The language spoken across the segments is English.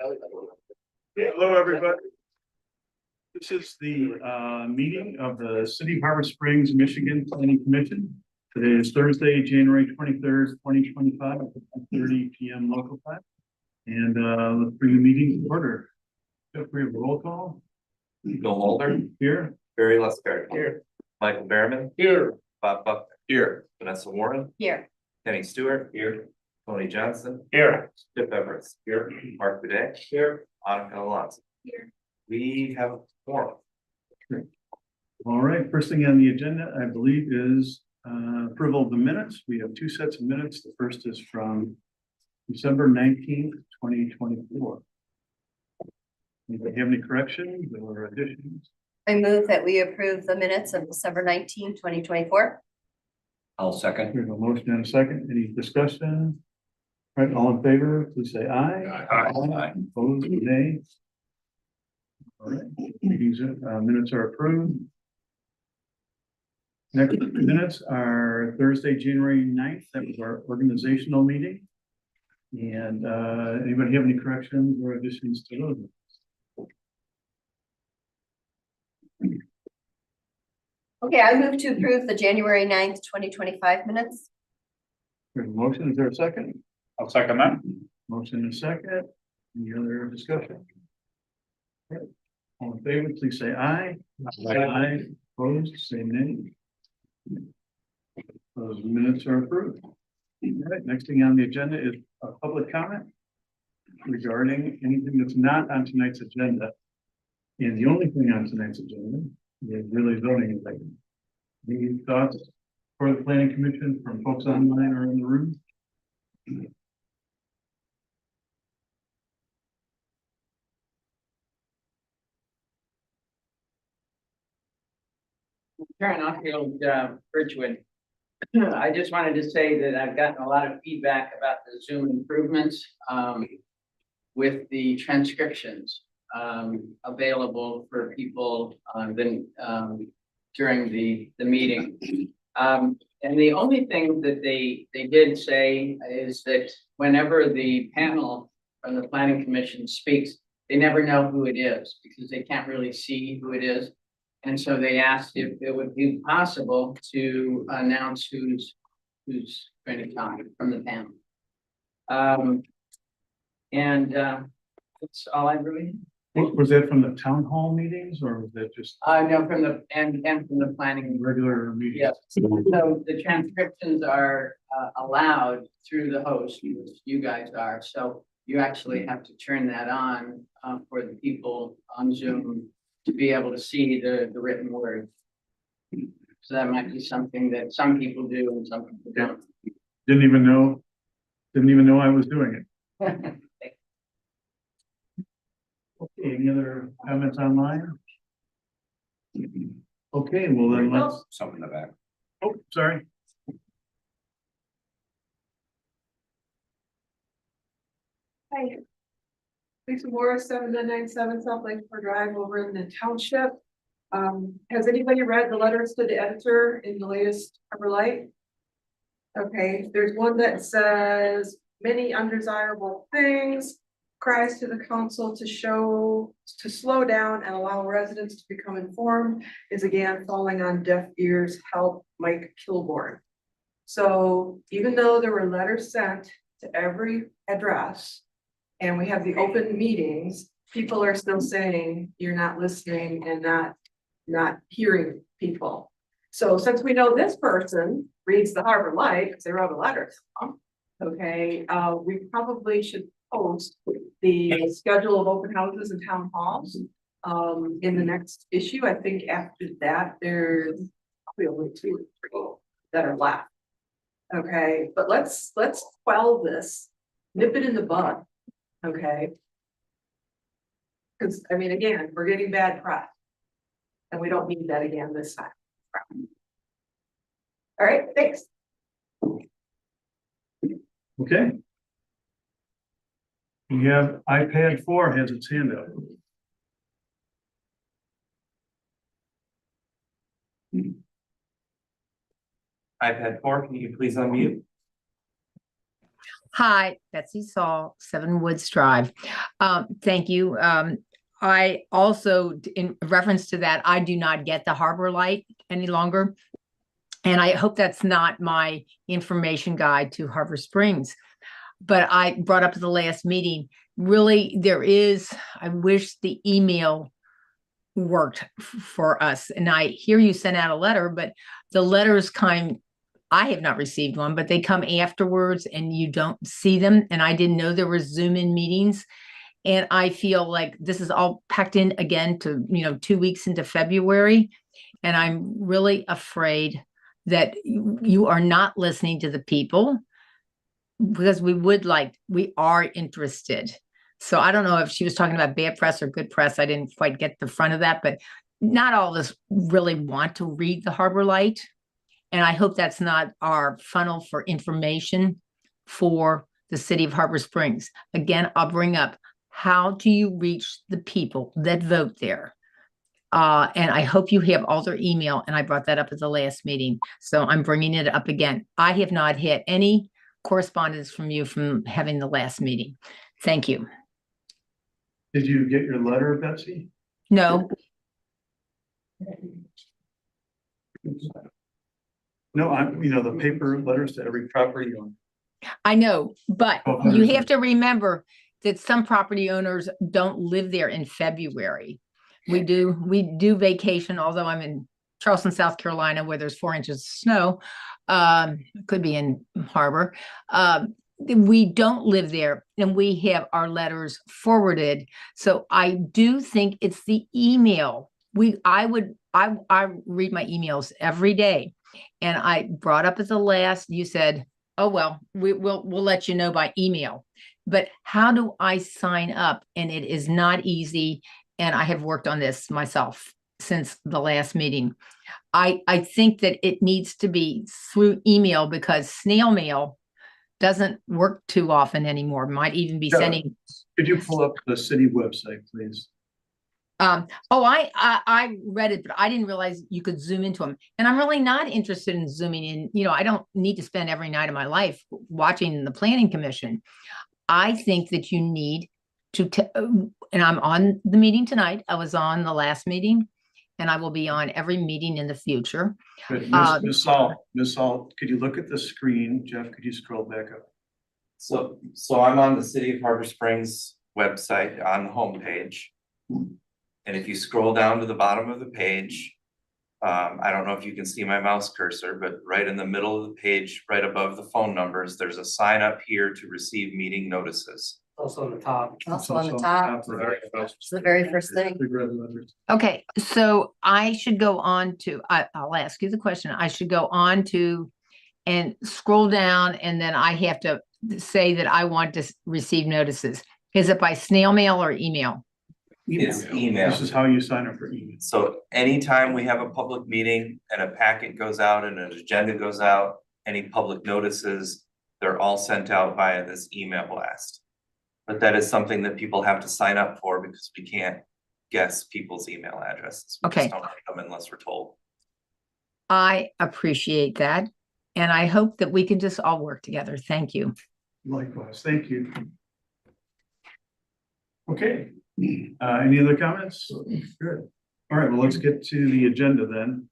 Hello, everybody. This is the meeting of the City of Harbor Springs, Michigan Planning Commission. Today is Thursday, January 23rd, 2025, at 30 p.m. local time. And let's bring the meeting to order. Feel free to roll call. Bill Mulder. Here. Barry Leskart. Here. Michael Behrman. Here. Bob Buckner. Here. Vanessa Warren. Here. Kenny Stewart. Here. Tony Johnson. Here. Skip Everett. Here. Mark Bidet. Here. Annika Alonso. Here. We have a forum. All right, first thing on the agenda, I believe, is approval of the minutes. We have two sets of minutes. The first is from December 19th, 2024. Anybody have any corrections or additions? I move that we approve the minutes of December 19, 2024. I'll second. There's a motion and a second. Any discussion? All right, all in favor, please say aye. Aye. Opposed, nay. All right, minutes are approved. Next minutes are Thursday, January 9th. That was our organizational meeting. And anybody have any corrections or additions to those? Okay, I move to approve the January 9th, 2025 minutes. There's a motion. Is there a second? I'll second that. Motion and a second. Any other discussion? Okay. All in favor, please say aye. Aye. Opposed, say nay. Those minutes are approved. All right, next thing on the agenda is a public comment regarding anything that's not on tonight's agenda. And the only thing on tonight's agenda is really zoning. Any thoughts for the planning commission from folks online or in the room? Karen Ockfield, Bridgewood. I just wanted to say that I've gotten a lot of feedback about the Zoom improvements with the transcriptions available for people during the meeting. And the only thing that they did say is that whenever the panel from the Planning Commission speaks, they never know who it is because they can't really see who it is. And so they asked if it would be possible to announce who's going to talk from the panel. That's all I really. Was that from the town hall meetings or was that just No, from the and from the planning. regular meetings? Yes. So the transcriptions are allowed through the host, you guys are. So you actually have to turn that on for the people on Zoom to be able to see the written word. So that might be something that some people do and some people don't. Didn't even know I was doing it. Okay, any other comments online? Okay, well then let's, Something in the back. oh, sorry. Hi. Lisa Morris, 7997 South Lakeshore Drive over in the township. Has anybody read the letters to the editor in the latest Harbor Light? Okay, there's one that says many undesirable things, cries to the council to slow down and allow residents to become informed is again falling on deaf ears. Help Mike Kilborn. So even though there were letters sent to every address, and we have the open meetings, people are still saying you're not listening and not hearing people. So since we know this person reads the Harbor Light, because they wrote a letter, okay, we probably should post the schedule of open houses and town halls in the next issue. I think after that, there's probably only 2 or 3 that are left. Okay, but let's quell this, nip it in the bud. Okay. Because I mean, again, we're getting bad press. And we don't need that again this time. All right, thanks. Okay. We have iPad 4 has its hand up. iPad 4, can you please unmute? Hi, Betsy Saul, 7 Woods Drive. Thank you. I also, in reference to that, I do not get the Harbor Light any longer. And I hope that's not my information guide to Harbor Springs. But I brought up at the last meeting, really, I wish the email worked for us. And I hear you sent out a letter, but the letters I have not received one, but they come afterwards and you don't see them. And I didn't know there were Zoom in meetings. And I feel like this is all packed in again to, 2 weeks into February. And I'm really afraid that you are not listening to the people, because we are interested. So I don't know if she was talking about bad press or good press. I didn't quite get the front of that, but not all of us really want to read the Harbor Light. And I hope that's not our funnel for information for the city of Harbor Springs. Again, I'll bring up, how do you reach the people that vote there? And I hope you have all their email, and I brought that up at the last meeting. So I'm bringing it up again. I have not had any correspondence from you from having the last meeting. Thank you. Did you get your letter, Betsy? No, No, the paper letters to every property owner. I know, but Oh, you 100%. have to remember that some property owners don't live there in February. We do vacation, although I'm in Charleston, South Carolina, where there's 4 inches of snow. Could be in Harbor. We don't live there, and we have our letters forwarded. So I do think it's the email. I read my emails every day, and I brought up at the last, you said, oh, well, we'll let you know by email. But how do I sign up? And it is not easy. And I have worked on this myself since the last meeting. I think that it needs to be through email, because snail mail doesn't work too often anymore. Might even be Yeah. sending. Could you pull up the city website, please? I read it, but I didn't realize you could zoom into them. And I'm really not interested in zooming in. I don't need to spend every night of my life watching the planning commission. I think that you need to, and I'm on the meeting tonight. I was on the last meeting, and I will be on every meeting in the future. Good. Ms. Saul, could you look at the screen? Jeff, could you scroll back up? So I'm on the City of Harbor Springs website on the homepage. And if you scroll down to the bottom of the page, I don't know if you can see my mouse cursor, but right in the middle of the page, right above the phone numbers, there's a sign up here to receive meeting notices. Also on the top. It's It's the very first thing. Big red letters. Okay, so I should go on to, I'll ask you the question. I should go on to and scroll down, and then I have to say that I want to receive notices. Is it by snail mail or email? It's email. This is how you sign up for email. So anytime we have a public meeting and a packet goes out and an agenda goes out, any public notices, they're all sent out via this email blast. But that is something that people have to sign up for, because we can't guess people's email addresses. We Okay. just don't write them unless we're told. I appreciate that. And I hope that we can just all work together. Thank you. Likewise, thank you. Okay, any other comments? Good. All right, well, let's get to the agenda then.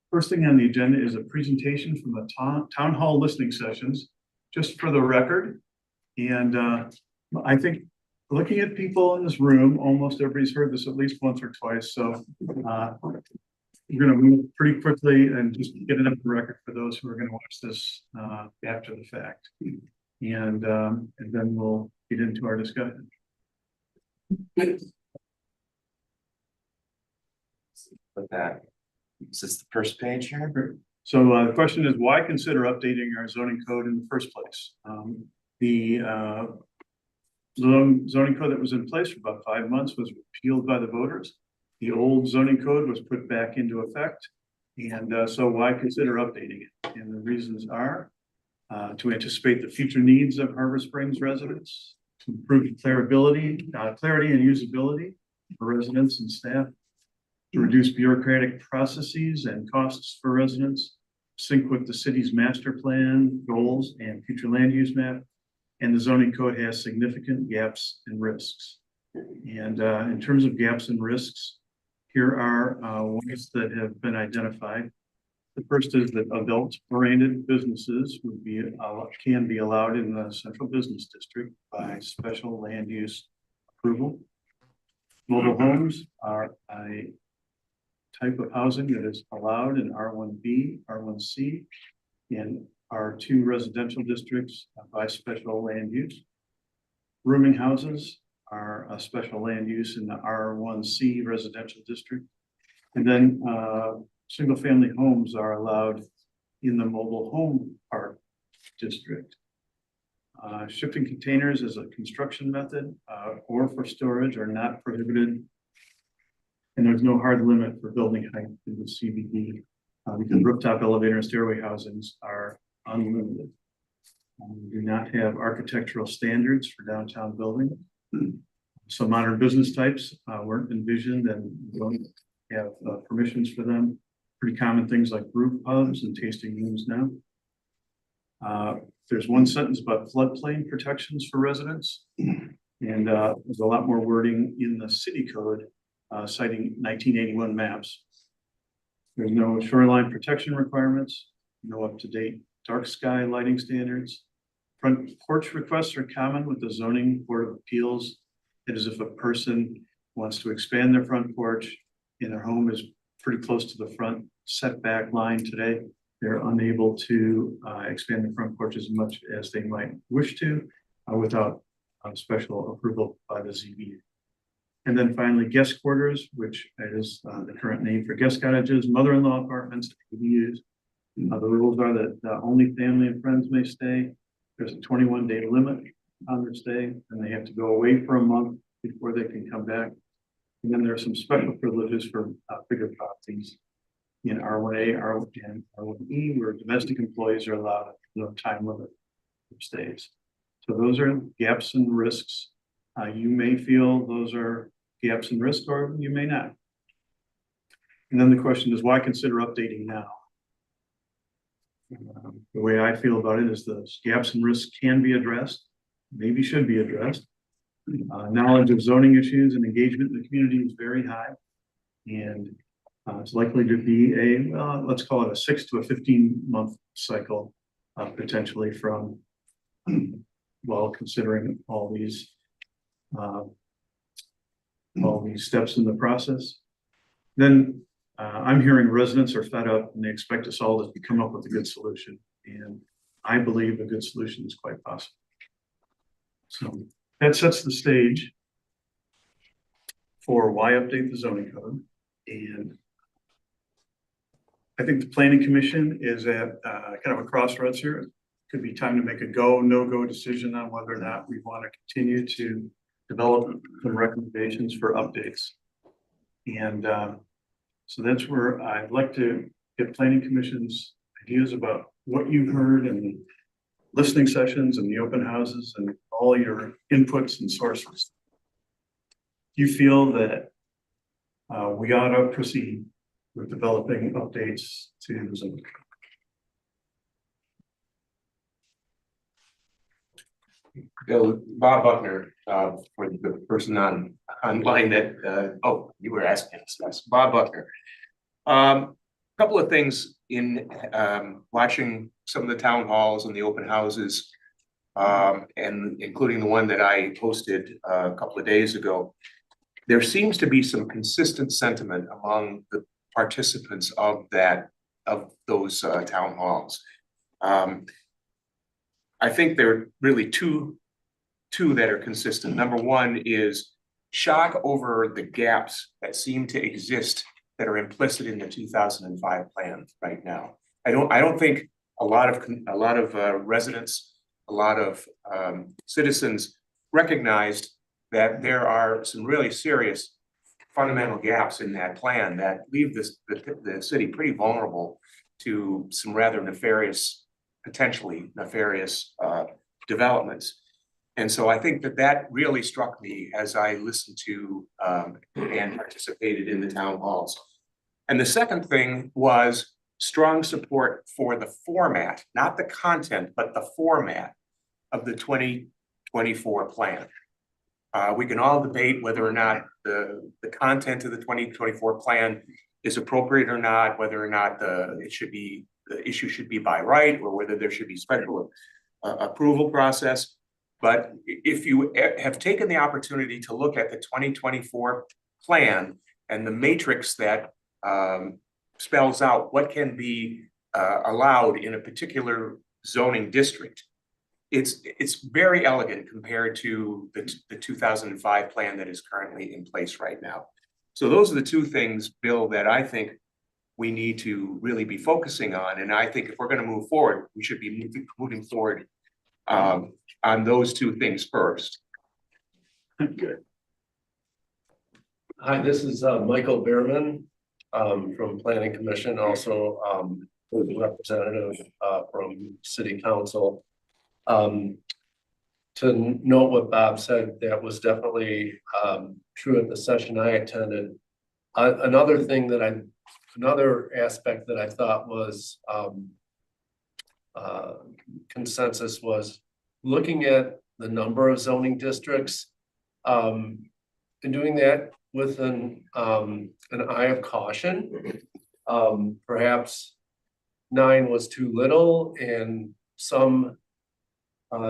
First thing on the agenda is a presentation from the town hall listening sessions, just for the record. And I think, looking at people in this room, almost everybody's heard this at least once or twice. So we're going to move pretty quickly and just get it up the record for those who are going to watch this after the fact. And then we'll get into our discussion. With that, is this the first page here? So the question is, why consider updating our zoning code in the first place? The zoning code that was in place for about 5 months was repealed by the voters. The old zoning code was put back into effect. And so why consider updating it? And the reasons are to anticipate the future needs of Harbor Springs residents, to improve clarity and usability for residents and staff, to reduce bureaucratic processes and costs for residents, sync with the city's master plan, goals, and future land use map. And the zoning code has significant gaps and risks. And in terms of gaps and risks, here are ones that have been identified. The first is that adult-oriented businesses would be, can be allowed in the central business district by special land use approval. Mobile homes are a type of housing that is allowed in R1B, R1C, and R2 residential districts by special land use. Rooming houses are a special land use in the R1C residential district. And then single-family homes are allowed in the mobile home park district. Shipping containers as a construction method or for storage are not prohibited. And there's no hard limit for building height in the CBD because rooftop elevator and stairway housings are unlimited. We do not have architectural standards for downtown buildings. Some modern business types weren't envisioned and don't have permissions for them. Pretty common things like brew pubs and tasting rooms now. There's one sentence about floodplain protections for residents. And there's a lot more wording in the city code citing 1981 maps. There's no shoreline protection requirements, no up-to-date dark sky lighting standards. Front porch requests are common with the zoning board of appeals. It is if a person wants to expand their front porch and their home is pretty close to the front setback line today, they're unable to expand the front porch as much as they might wish to without special approval by the ZBA. And then finally, guest quarters, which is the current name for guest cottages, mother-in-law apartments, ADUs. The rules are that only family and friends may stay. There's a 21-day limit on their stay, and they have to go away for a month before they can come back. And then there are some special privileges for bigger properties in R1A, R1 and R1E, where domestic employees are allowed no time limit for stays. So those are gaps and risks. You may feel those are gaps and risks, or you may not. And then the question is, why consider updating now? The way I feel about it is the gaps and risks can be addressed, maybe should be addressed. Knowledge of zoning issues and engagement in the community is very high. And it's likely to be a, let's call it a 6 to a 15-month cycle, potentially from, while considering all these steps in the process. Then I'm hearing residents are fed up and they expect us all to come up with a good solution. And I believe a good solution is quite possible. So that sets the stage for why update the zoning code. And I think the planning commission is at kind of a crossroads here. It could be time to make a go, no-go decision on whether or not we want to continue to develop some recommendations for updates. And so that's where I'd like to get planning commission's ideas about what you've heard in the listening sessions and the open houses and all your inputs and sources. You feel that we ought to proceed with developing updates to the zoning. Bill, Bob Buckner, for the person online that, oh, you were asking us, yes, Bob Buckner. Couple of things in watching some of the town halls and the open houses, and including the one that I posted a couple of days ago. There seems to be some consistent sentiment among the participants of those town halls. I think there are really two that are consistent. Number one is shock over the gaps that seem to exist that are implicit in the 2005 plan right now. I don't think a lot of residents, a lot of citizens recognized that there are some really serious fundamental gaps in that plan that leave the city pretty vulnerable to some rather nefarious, potentially nefarious developments. And so I think that really struck me as I listened to and participated in the town halls. And the second thing was strong support for the format, not the content, but the format of the 2024 plan. We can all debate whether or not the content of the 2024 plan is appropriate or not, whether or not the issue should be by right, or whether there should be special approval process. But if you have taken the opportunity to look at the 2024 plan and the matrix that spells out what can be allowed in a particular zoning district, it's very elegant compared to the 2005 plan that is currently in place right now. So those are the two things, Bill, that I think we need to really be focusing on. And I think if we're going to move forward, we should be moving forward on those two things first. Good. Hi, this is Michael Behrman from Planning Commission, also representative from City Council. To note what Bob said, that was definitely true at the session I attended. Another aspect that I thought was consensus was looking at the number of zoning districts and doing that with an eye of caution. Perhaps 9 was too little, and some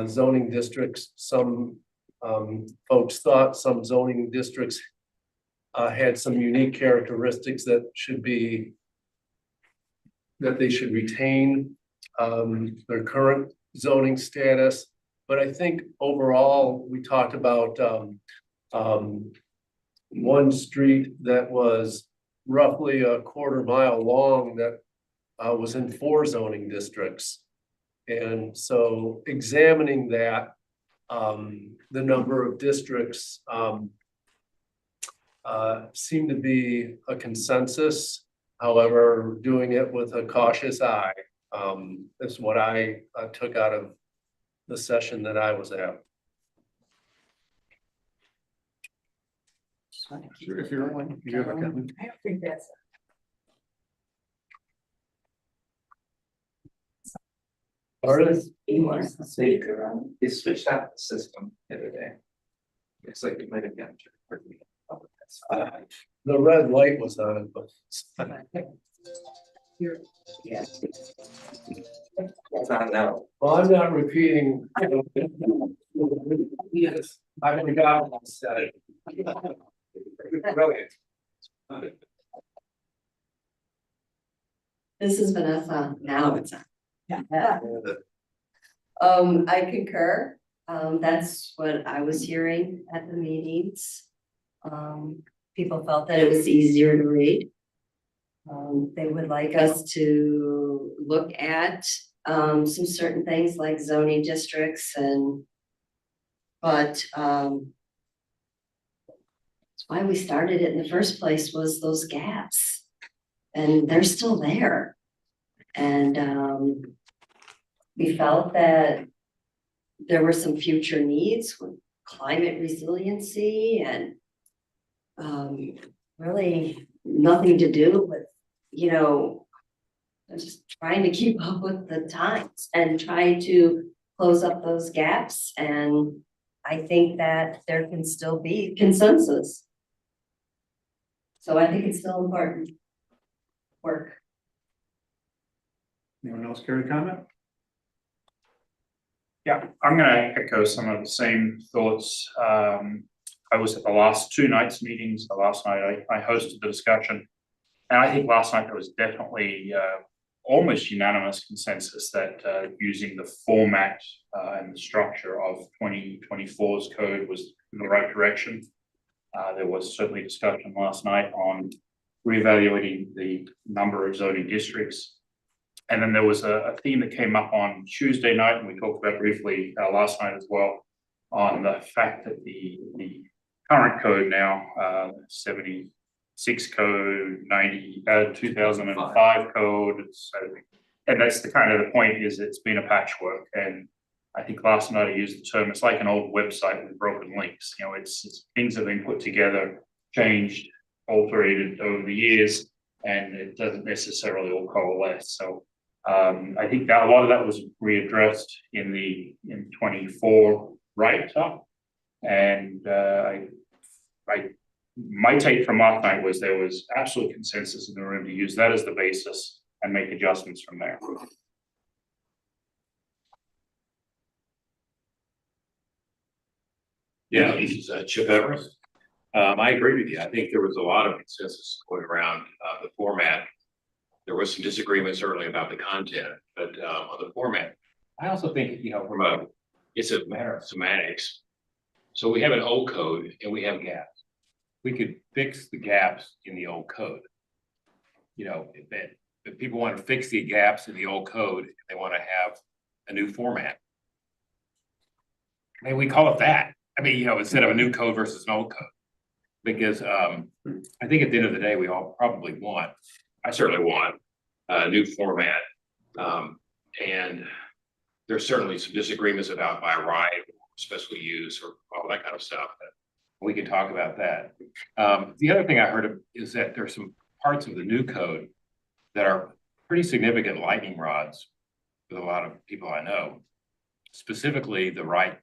zoning districts, some folks thought some zoning districts had some unique characteristics that they should retain their current zoning status. But I think overall, we talked about one street that was roughly a quarter mile long that was in 4 zoning districts. And so examining that, the number of districts seemed to be a consensus. However, doing it with a cautious eye is what I took out of the session that I was at. Sure, if you're one, you have a comment. I don't think that's. They switched out the system the other day. Looks like it might have gotten. The red light was on, but It's on now. well, I'm not repeating. Yes, I haven't got one said. Brilliant. This is Vanessa. Now it's on. I concur. That's what I was hearing at the meetings. People felt that it was easier to read. They would like us to look at some certain things like zoning districts but that's why we started it in the first place, was those gaps. And they're still there. And we felt that there were some future needs with climate resiliency and really nothing to do with, just trying to keep up with the times and try to close up those gaps. And I think that there can still be consensus. So I think it's still important work. Anyone else care to comment? Yeah, I'm gonna echo some of the same thoughts. I was at the last 2 nights meetings. The last night I hosted the discussion. And I think last night there was definitely almost unanimous consensus that using the format and the structure of 2024's code was in the right direction. There was certainly discussion last night on reevaluating the number of zoning districts. And then there was a theme that came up on Tuesday night, and we talked about briefly last night as well, on the fact that the current code now, 76 code, 2005 code, and that's the kind of the point, is it's been a patchwork. And I think last night I used the term, it's like an old website with broken links. It's things have been put together, changed, altered over the years. and it doesn't necessarily all coalesce, so. I think that a lot of that was readdressed in 24 write-up. And my take from last night was there was absolute consensus in the room to use that as the basis and make adjustments from there. Yeah, this is Chip Everest. I agree with you. I think there was a lot of consensus going around the format. There was some disagreement certainly about the content, but on the format, I also think, you know, it's a matter of semantics. So we have an old code and we have gaps. We could fix the gaps in the old code. You know, if people want to fix the gaps in the old code, they want to have a new format. Maybe we call it that. I mean, you know, instead of a new code versus an old code. Because I think at the end of the day, we all probably want, I certainly want a new format. And there's certainly some disagreements about by right, special use, or all that kind of stuff. We can talk about that. The other thing I heard is that there's some parts of the new code that are pretty significant lightning rods with a lot of people I know. Specifically, the right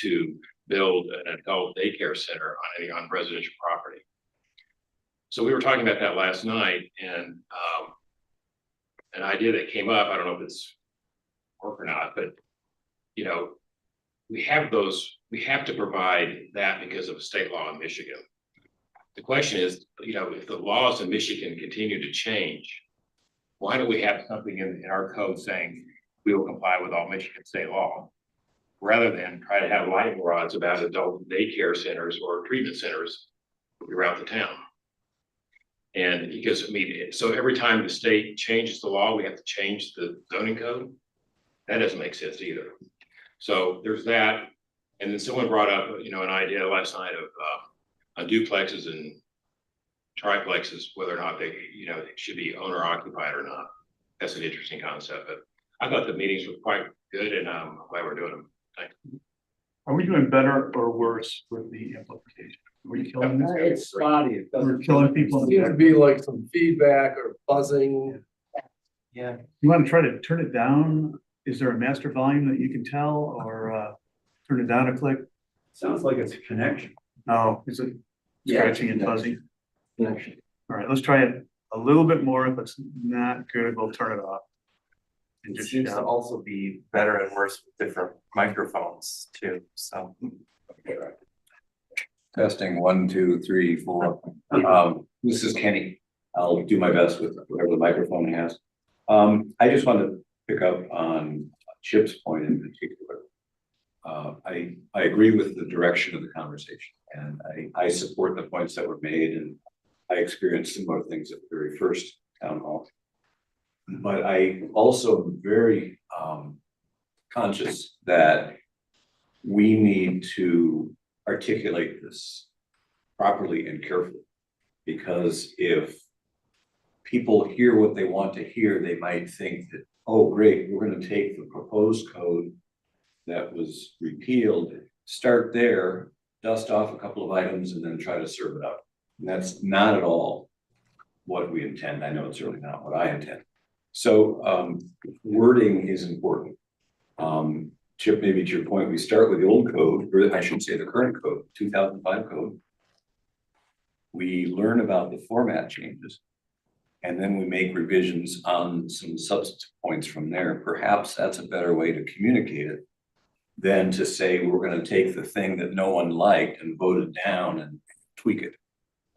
to build an adult daycare center on residential property. So we were talking about that last night, and an idea that came up, I don't know if it's work or not, but you know, we have to provide that because of state law in Michigan. The question is, you know, if the laws in Michigan continue to change, why don't we have something in our code saying we will comply with all Michigan state law, rather than try to have lightning rods about adult daycare centers or treatment centers throughout the town? And because, I mean, so every time the state changes the law, we have to change the zoning code. That doesn't make sense either. So there's that. And then someone brought up, you know, an idea last night of duplexes and triplexes, whether or not they, you know, they should be owner occupied or not. That's an interesting concept, but I thought the meetings were quite good, and I'm glad we're doing them. Thanks. Are we doing better or worse with the amplification? Are we killing this? It's spotty. It We're doesn't killing people. in the seem to be like some feedback or buzzing. Yeah. You want to try to turn it down? Is there a master volume that you can tell, or turn it down a click? Sounds like it's a connection. No, is it scratching and fuzzy? Connection. All right, let's try it a little bit more. If it's not good, we'll turn it off. And It just seems to shout. also be better and worse with different microphones too, so. Testing 1, 2, 3, 4. This is Kenny. I'll do my best with whatever the microphone has. I just want to pick up on Chip's point in particular. I agree with the direction of the conversation, and I support the points that were made, and I experienced similar things at the very first town hall. But I also am very conscious that we need to articulate this properly and carefully, because if people hear what they want to hear, they might think that, oh, great, we're going to take the proposed code that was repealed, start there, dust off a couple of items, and then try to serve it up. And that's not at all what we intend. I know it's certainly not what I intend. So wording is important. Chip, maybe to your point, we start with the old code, or I should say the current code, 2005 code. We learn about the format changes, and then we make revisions on some substantive points from there. Perhaps that's a better way to communicate it than to say we're going to take the thing that no one liked and vote it down and tweak it.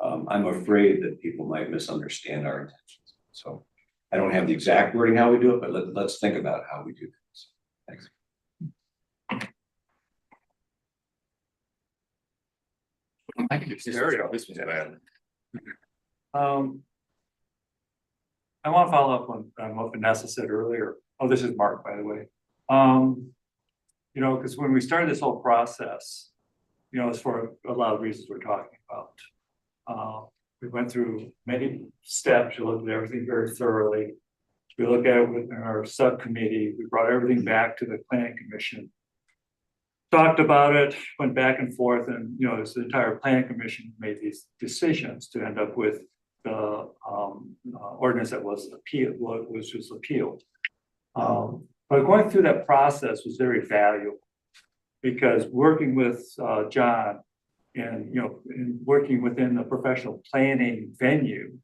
I'm afraid that people might misunderstand our intentions. So I don't have the exact wording how we do it, but let's think about how we do this. Thanks. I can stereo. This was bad. I want to follow up on what Vanessa said earlier. Oh, this is Mark, by the way. You know, because when we started this whole process, you know, it's for a lot of reasons we're talking about. We went through many steps. We looked at everything very thoroughly. We looked at it within our subcommittee. We brought everything back to the planning commission. talked about it, went back and forth, and, you know, the entire planning commission made these decisions to end up with the ordinance that was appealed, which was appealed. But going through that process was very valuable, because working with John and, you know, in working within the professional planning venue,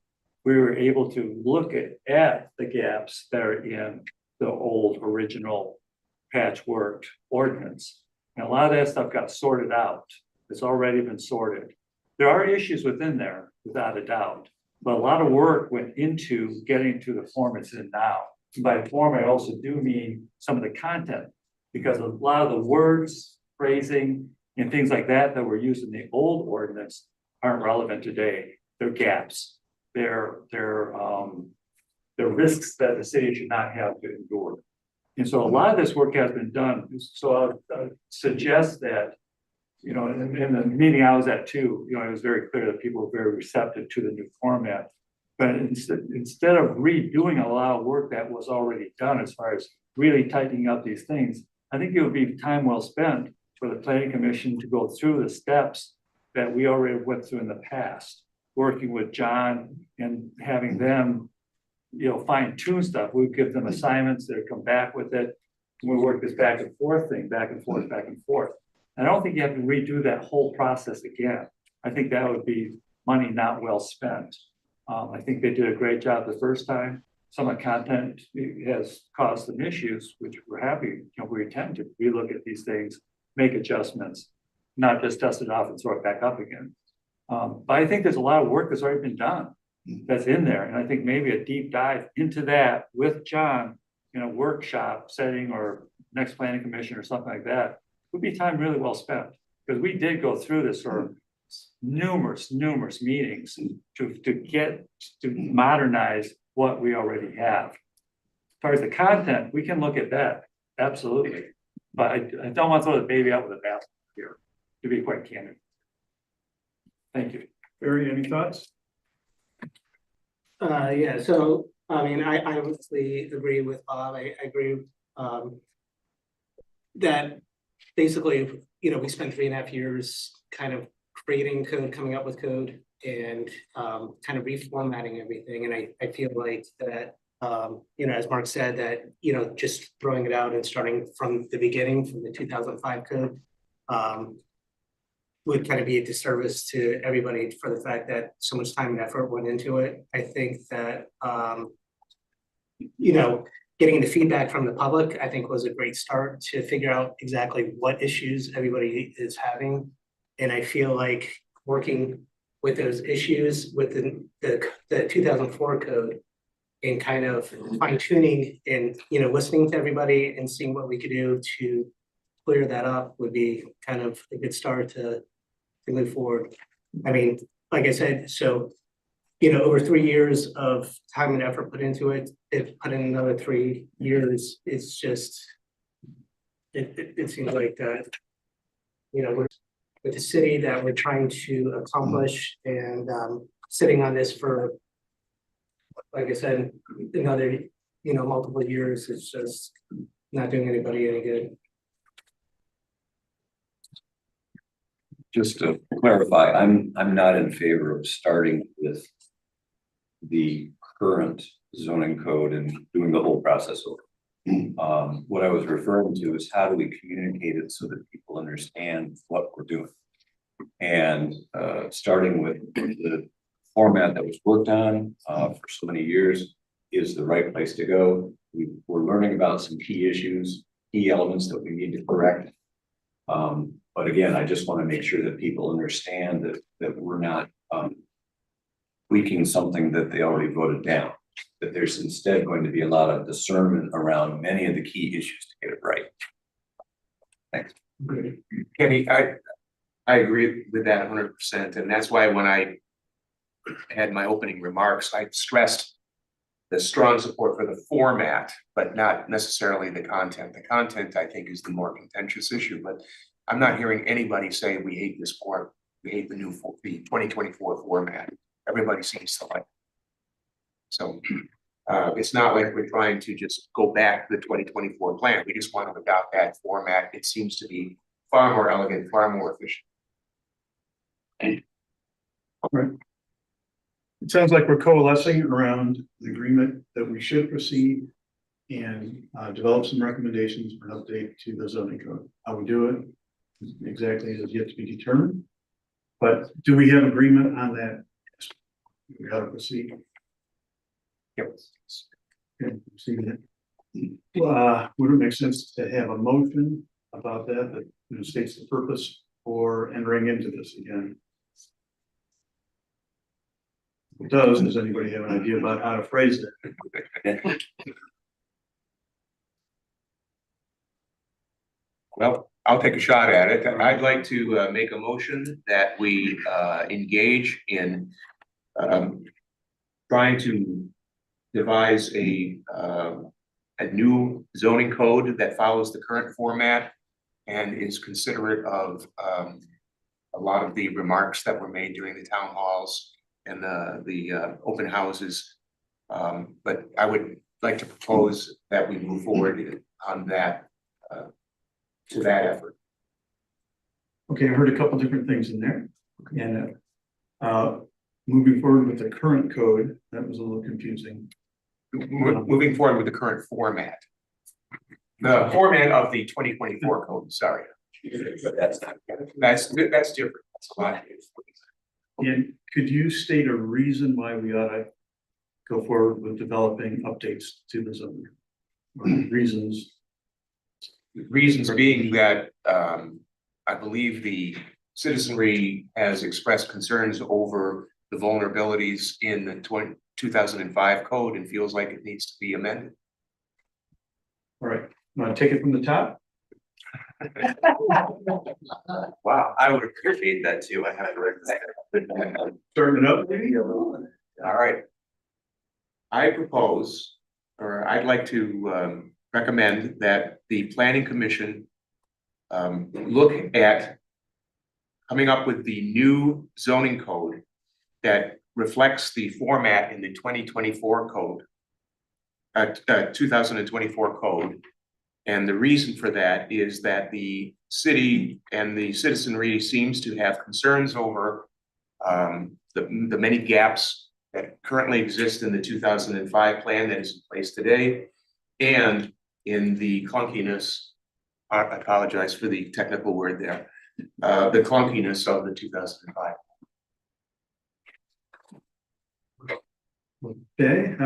we were able to look at the gaps that are in the old original patchwork ordinance. And a lot of that stuff got sorted out. It's already been sorted. There are issues within there, without a doubt, but a lot of work went into getting to the form it's in now. And by form, I also do mean some of the content, because a lot of the words, phrasing, and things like that that were used in the old ordinance aren't relevant today. They're gaps. They're risks that the city should not have to endure. And so a lot of this work has been done. So I suggest that, you know, in the meeting I was at too, you know, it was very clear that people were very receptive to the new format. But instead of redoing a lot of work that was already done as far as really tightening up these things, I think it would be time well spent for the planning commission to go through the steps that we already went through in the past, working with John and having them, you know, fine tune stuff. We give them assignments, they come back with it. We work this back and forth thing, back and forth, back and forth. And I don't think you have to redo that whole process again. I think that would be money not well spent. I think they did a great job the first time. Some of the content has caused some issues, which we're happy, you know, we intend to relook at these things, make adjustments, not just dust it off and throw it back up again. But I think there's a lot of work that's already been done that's in there. And I think maybe a deep dive into that with John in a workshop setting or next planning commission or something like that would be time really well spent. Because we did go through this for numerous meetings to modernize what we already have. As far as the content, we can look at that, absolutely. But I don't want to throw the baby out with the bathwater here, to be quite candid. Thank you. Barry, any thoughts? Yeah, so, I mean, I obviously agree with Bob. I agree that basically, you know, we spent 3.5 years kind of creating code, coming up with code, and kind of reformatting everything. And I feel like that, you know, as Mark said, that, you know, just throwing it out and starting from the beginning, from the 2005 code, would kind of be a disservice to everybody for the fact that so much time and effort went into it. I think that, you know, getting the feedback from the public, I think was a great start to figure out exactly what issues everybody is having. And I feel like working with those issues within the 2004 code and kind of fine tuning and, you know, listening to everybody and seeing what we could do to clear that up would be kind of a good start to move forward. I mean, like I said, so, you know, over 3 years of time and effort put into it, if put in another 3 years, it's just, it seems like that, you know, we're with the city that we're trying to accomplish, and sitting on this for, like I said, another, you know, multiple years is just not doing anybody any good. Just to clarify, I'm not in favor of starting with the current zoning code and doing the whole process over. What I was referring to is how do we communicate it so that people understand what we're doing? And starting with the format that was worked on for so many years is the right place to go. We're learning about some key issues, key elements that we need to correct. But again, I just want to make sure that people understand that we're not tweaking something that they already voted down, that there's instead going to be a lot of discernment around many of the key issues to get it right. Thanks. Kenny, I agree with that 100%. And that's why when I had my opening remarks, I stressed the strong support for the format, but not necessarily the content. The content, I think, is the more contentious issue, but I'm not hearing anybody say we hate this form. We hate the 2024 format. Everybody seems to like it. So it's not like we're trying to just go back to the 2024 plan. We just want to adopt that format. It seems to be far more elegant, far more efficient. It sounds like we're coalescing around the agreement that we should proceed and develop some recommendations for an update to the zoning code. How we do it exactly is yet to be determined. But do we have agreement on that? We gotta proceed. Yep. Okay, see that. Would it make sense to have a motion about that, states the purpose for entering into this again? If it does, does anybody have an idea about how to phrase it? Well, I'll take a shot at it. I'd like to make a motion that we engage in trying to devise a new zoning code that follows the current format and is considerate of a lot of the remarks that were made during the town halls and the open houses. But I would like to propose that we move forward on that to that effort. Okay, I heard a couple different things in there. And moving forward with the current code, that was a little confusing. Moving forward with the current format. The format of the 2024 code, sorry. That's different. That's different. That's a lot. And could you state a reason why we ought to go forward with developing updates to the zoning? Or reasons? Reasons being that I believe the citizenry has expressed concerns over the vulnerabilities in the 2005 code and feels like it needs to be amended. All right, want to take it from the top? Wow, I would appreciate that too. I have to write that. Starting it up, maybe? All right. I propose, or I'd like to recommend that the planning commission look at coming up with the new zoning code that reflects the format in the 2024 code, 2024 code. And the reason for that is that the city and the citizenry seems to have concerns over the many gaps that currently exist in the 2005 plan that is in place today, and in the clunkiness, I apologize for the technical word there, the clunkiness of the 2005. Okay,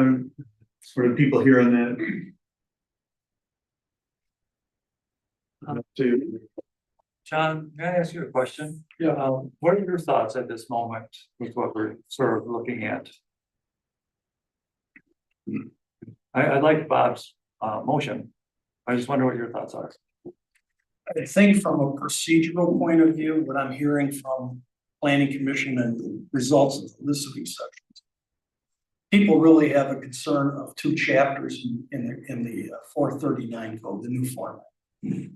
for the people here on that. John, may I ask you a question? Yeah. What are your thoughts at this moment with what we're sort of looking at? I like Bob's motion. I just wonder what your thoughts are. I think from a procedural point of view, what I'm hearing from planning commission and the results of the listening sessions, people really have a concern of two chapters in the 439 code, the new format.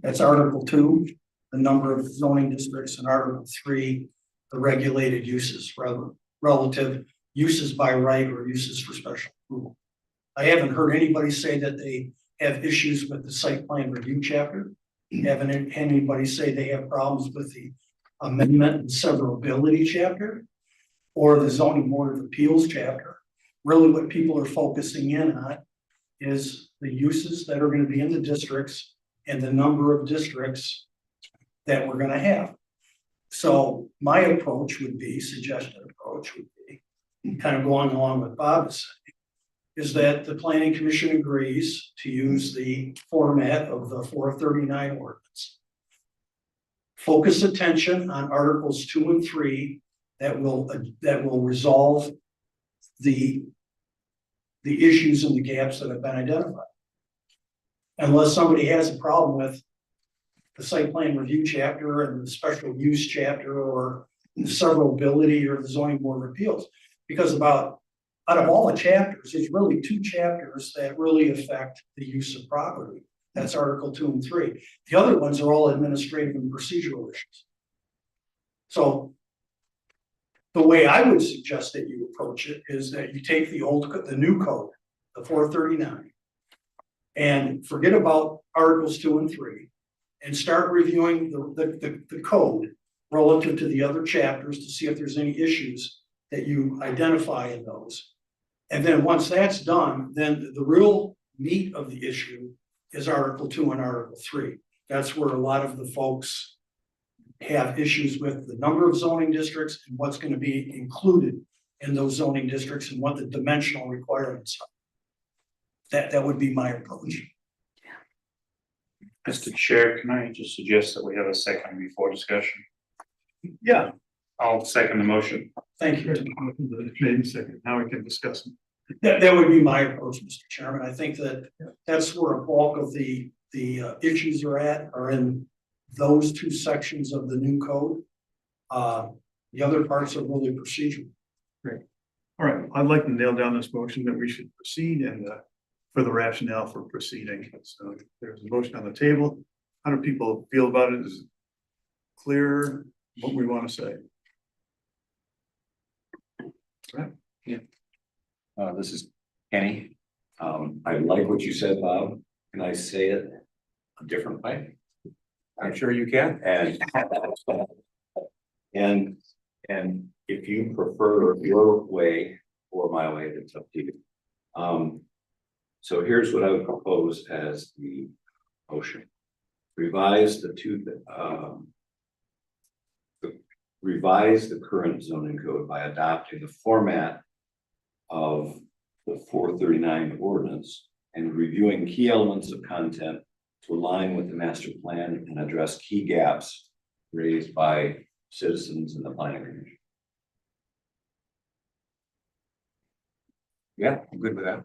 That's Article 2, the number of zoning districts, and Article 3, the regulated uses, relative uses by right or uses for special approval. I haven't heard anybody say that they have issues with the site plan review chapter. Haven't had anybody say they have problems with the amendment and severability chapter or the zoning board of appeals chapter. Really what people are focusing in on is the uses that are going to be in the districts and the number of districts that we're going to have. So my approach would be, suggested approach would be, kind of going along with Bob is saying, is that the planning commission agrees to use the format of the 439 ordinance. Focus attention on Articles 2 and 3 that will resolve the issues and the gaps that have been identified. Unless somebody has a problem with the site plan review chapter and the special use chapter or the severability or the zoning board of appeals, because out of all the chapters, there's really two chapters that really affect the use of property. That's Article 2 and 3. The other ones are all administrative and procedural issues. So the way I would suggest that you approach it is that you take the new code, the 439, and forget about Articles 2 and 3, and start reviewing the code relative to the other chapters to see if there's any issues that you identify in those. And then once that's done, then the real meat of the issue is Article 2 and Article 3. That's where a lot of the folks have issues with the number of zoning districts and what's going to be included in those zoning districts and what the dimensional requirements are. That would be my approach. Mr. Chair, can I just suggest that we have a second before discussion? Yeah. I'll second the motion. Thank you. Maybe second, now we can discuss them. That would be my approach, Mr. Chairman. I think that that's where a bulk of the issues are in those two sections of the new code. The other parts are really procedural. Great. All right, I'd like to nail down this motion that we should proceed and for the rationale for proceeding. So there's a motion on the table. How do people feel about it? Is it clear what we want to say? Right. Yeah. This is Kenny. I like what you said, Bob. Can I say it a different way? I'm sure you can. And if you prefer your way or my way, it's up to you. So here's what I would propose as the motion. Revise revise the current zoning code by adopting the format of the 439 ordinance and reviewing key elements of content to align with the master plan and address key gaps raised by citizens in the planning commission. Yeah, I'm good with that.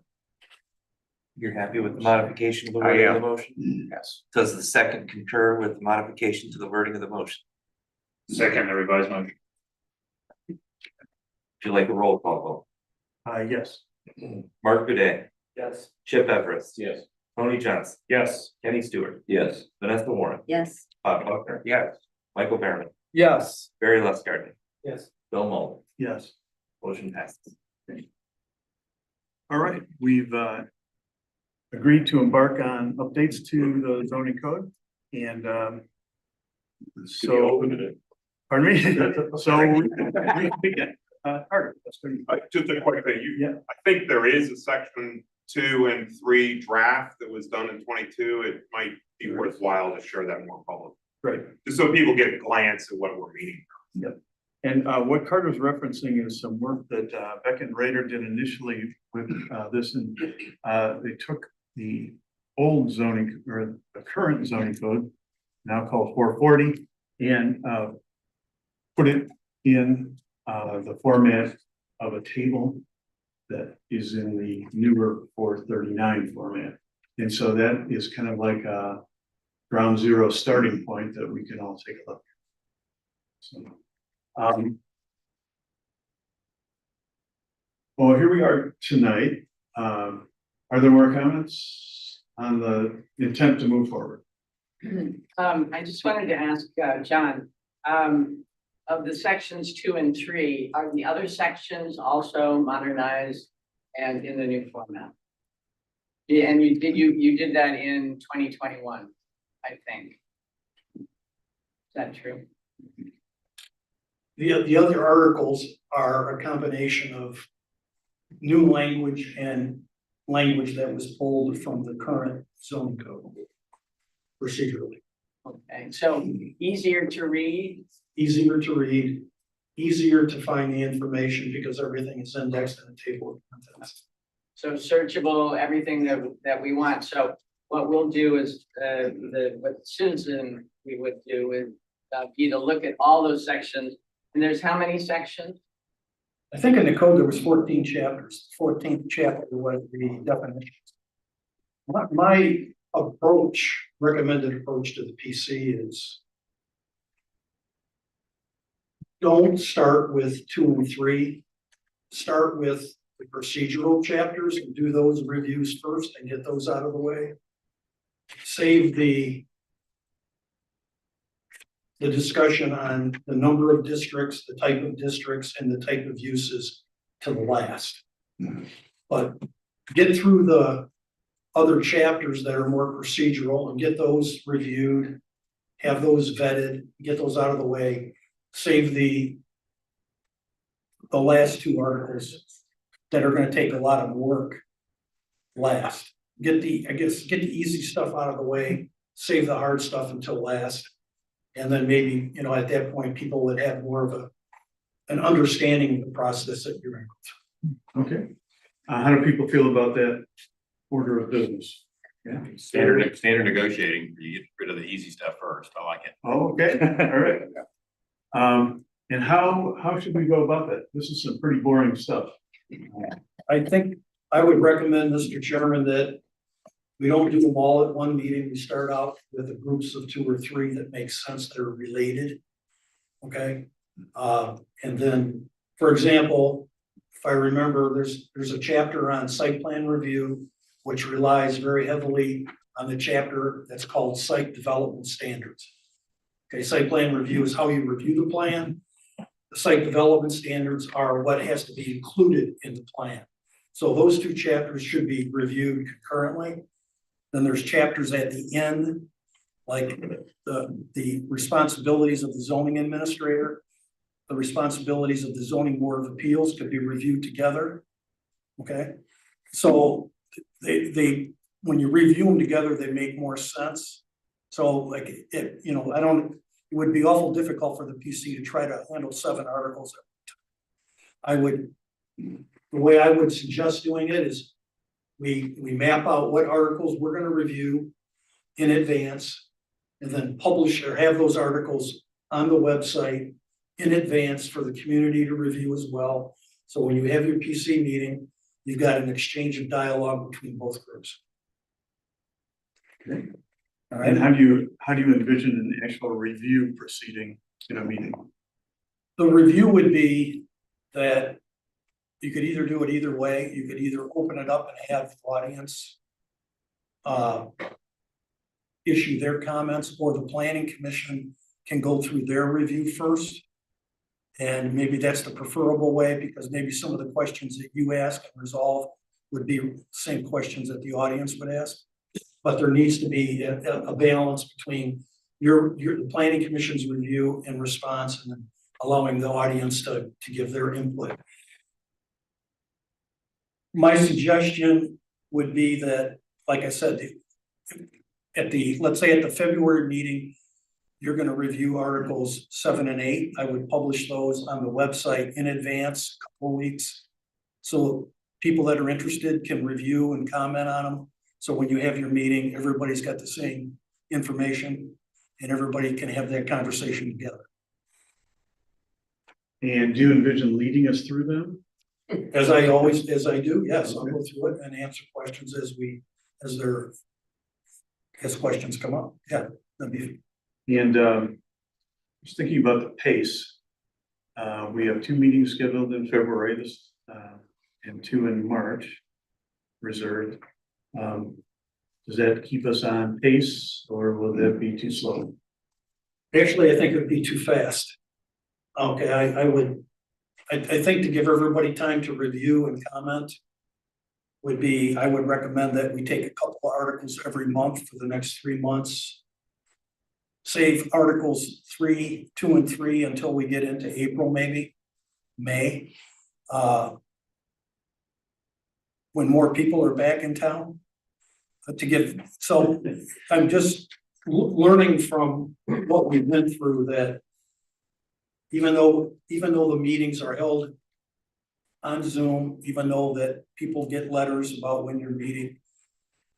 You're happy with the modification of the I wording of am. the motion? Yes. Does the second concur with the modification to the wording of the motion? Second the revised motion. Would you like a roll call Yes. vote? Mark Godet, Yes. Chip Everest, Yes. Tony Johnson, Yes. Kenny Stewart, Yes. Vanessa Warren, Yes, Bob Buckner, Yes. Michael Behrman, Yes. Barry Lustgarten, Yes. Bill Mulder. Yes. Motion passes. All right, we've agreed to embark on updates to the zoning code and so, pardon me? So we begin. Carter, that's good. Just a quick thing, Yeah. I think there is a section 2 and 3 draft that was done in 22. It might be worthwhile to share that more publicly. Great. Just so people get a glance at what we're meeting. Yep. And what Carter's referencing is some work that Beck and Rader did initially with this, and they took the old zoning or the current zoning code, now called 440, and put it in the format of a table that is in the newer 439 format. And so that is kind of like a ground zero starting point that we can all take a look at. So, well, here we are tonight. Are there more comments on the intent to move forward? I just wanted to ask, John, of the sections 2 and 3, are the other sections also modernized and in the new format? Yeah, and you did that in 2021, I think. Is that true? The other articles are a combination of new language and language that was pulled from the current zoning code procedurally. Okay, so easier to read. Easier to read, easier to find the information because everything is indexed in a table of contents. So searchable, everything that we want. So what we'll do is, what Susan we would do is be to look at all those sections. And there's how many sections? I think in the code there was 14 chapters. 14th chapter was the definitions. My approach, recommended approach to the PC is don't start with 2 and 3. Start with the procedural chapters and do those reviews first and get those out of the way. Save the discussion on the number of districts, the type of districts, and the type of uses to the last. But get through the other chapters that are more procedural and get those reviewed have those vetted, get those out of the way, save the last two articles that are gonna take a lot of work last. Get the easy stuff out of the way, save the hard stuff until last. And then maybe, you know, at that point, people would have more of an understanding of the process that you're in. Okay. How do people feel about that order of business? Yeah. Standard negotiating, you get rid of the easy stuff first. I like it. Oh, okay, all right. And how should we go about that? This is some pretty boring stuff. I think I would recommend, Mr. Chairman, that we don't do them all at one meeting. We start out with the groups of 2 or 3 that make sense, that are related. Okay, and then, for example, if I remember, there's a chapter on site plan review, which relies very heavily on the chapter that's called site development standards. Okay, site plan review is how you review the plan. The site development standards are what has to be included in the plan. So those 2 chapters should be reviewed concurrently. Then there's chapters at the end, like the responsibilities of the zoning administrator, the responsibilities of the zoning board of appeals could be reviewed together. Okay, so they when you review them together, they make more sense. So like it, you know, it would be awful difficult for the PC to try to handle 7 articles. The way I would suggest doing it is we map out what articles we're going to review in advance, and then publish or have those articles on the website in advance for the community to review as well. So when you have your PC meeting, you've got an exchange of dialogue between both groups. Okay. All right. And how do you envision an actual review proceeding in a meeting? The review would be that you could either do it either way. You could either open it up and have the audience issue their comments, or the planning commission can go through their review first. And maybe that's the preferable way, because maybe some of the questions that you ask and resolve would be the same questions that the audience would ask. But there needs to be a balance between the planning commission's review and response, and then allowing the audience to give their input. My suggestion would be that, like I said, let's say at the February meeting, you're going to review articles 7 and 8. I would publish those on the website in advance, a couple of weeks. So people that are interested can review and comment on them. So when you have your meeting, everybody's got the same information and everybody can have that conversation together. And do you envision leading us through them? As I do, yes, I'll go through it and answer questions as questions come up. Yeah, that'd be. And just thinking about the pace, we have 2 meetings scheduled in February, and 2 in March reserved. Does that keep us on pace, or will that be too slow? Actually, I think it would be too fast. Okay, I think to give everybody time to review and comment I would recommend that we take a couple of articles every month for the next 3 months. Save articles 2 and 3 until we get into April, maybe May. When more people are back in town. So I'm just learning from what we've been through, that even though the meetings are held on Zoom, even though that people get letters about when you're meeting,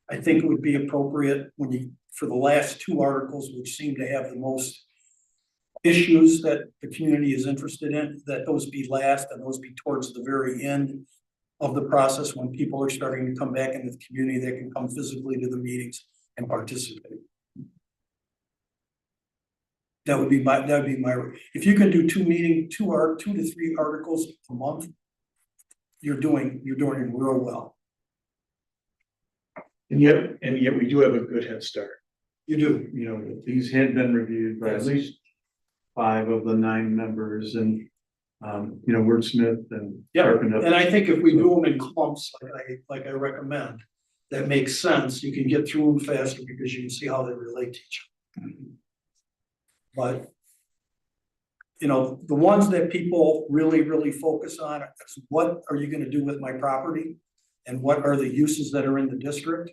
I think it would be appropriate for the last 2 articles, which seem to have the most issues that the community is interested in, that those be last, and those be towards the very end of the process, when people are starting to come back into the community, they can come physically to the meetings and participate. That would be my, if you can do 2 to 3 articles a month, you're doing real well. And yet we do have a good head start. You do. You know, these had been reviewed by at least 5 of the 9 members, and Wordsmith and. Yeah, and I think if we do them in clumps, like I recommend, that makes sense. You can get through them faster because you can see how they relate to each other. But you know, the ones that people really focus on is what are you gonna do with my property? And what are the uses that are in the district?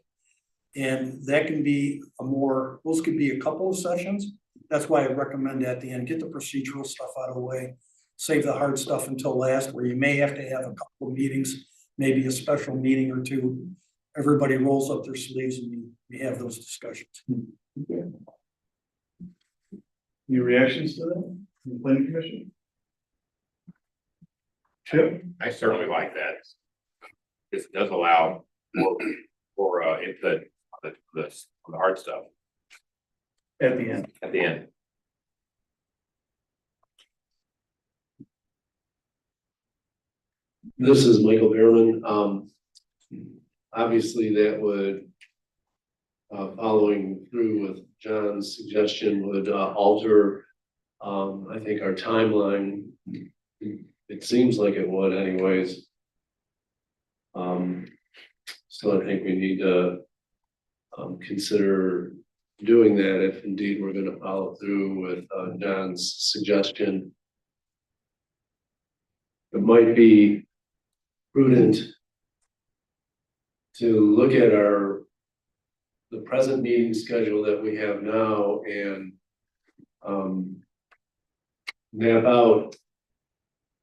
And that can be those could be a couple of sessions. That's why I recommend at the end, get the procedural stuff out of the way. Save the hard stuff until last, where you may have to have a couple of meetings, maybe a special meeting or two. Everybody rolls up their sleeves and we have those discussions. Any reactions to that from the planning commission? Chip? I certainly like that. This does allow for input on the hard stuff At the end. at the end. This is Michael Behrman. Obviously that would, following through with John's suggestion, would alter, I think, our timeline. It seems like it would anyways. So I think we need to consider doing that if indeed we're gonna follow through with John's suggestion. It might be prudent to look at the present meeting schedule that we have now and map out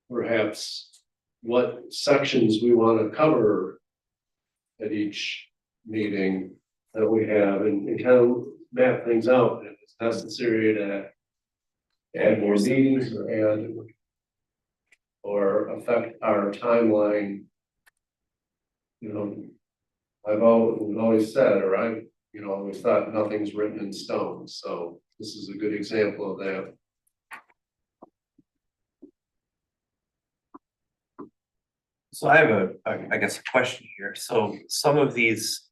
perhaps what sections we want to cover at each meeting that we have and kind of map things out. If it's necessary to add more meetings or affect our timeline. You know, we've always said, or I, always thought nothing's written in stone. So this is a good example of that. So I have I guess a question here. So some of these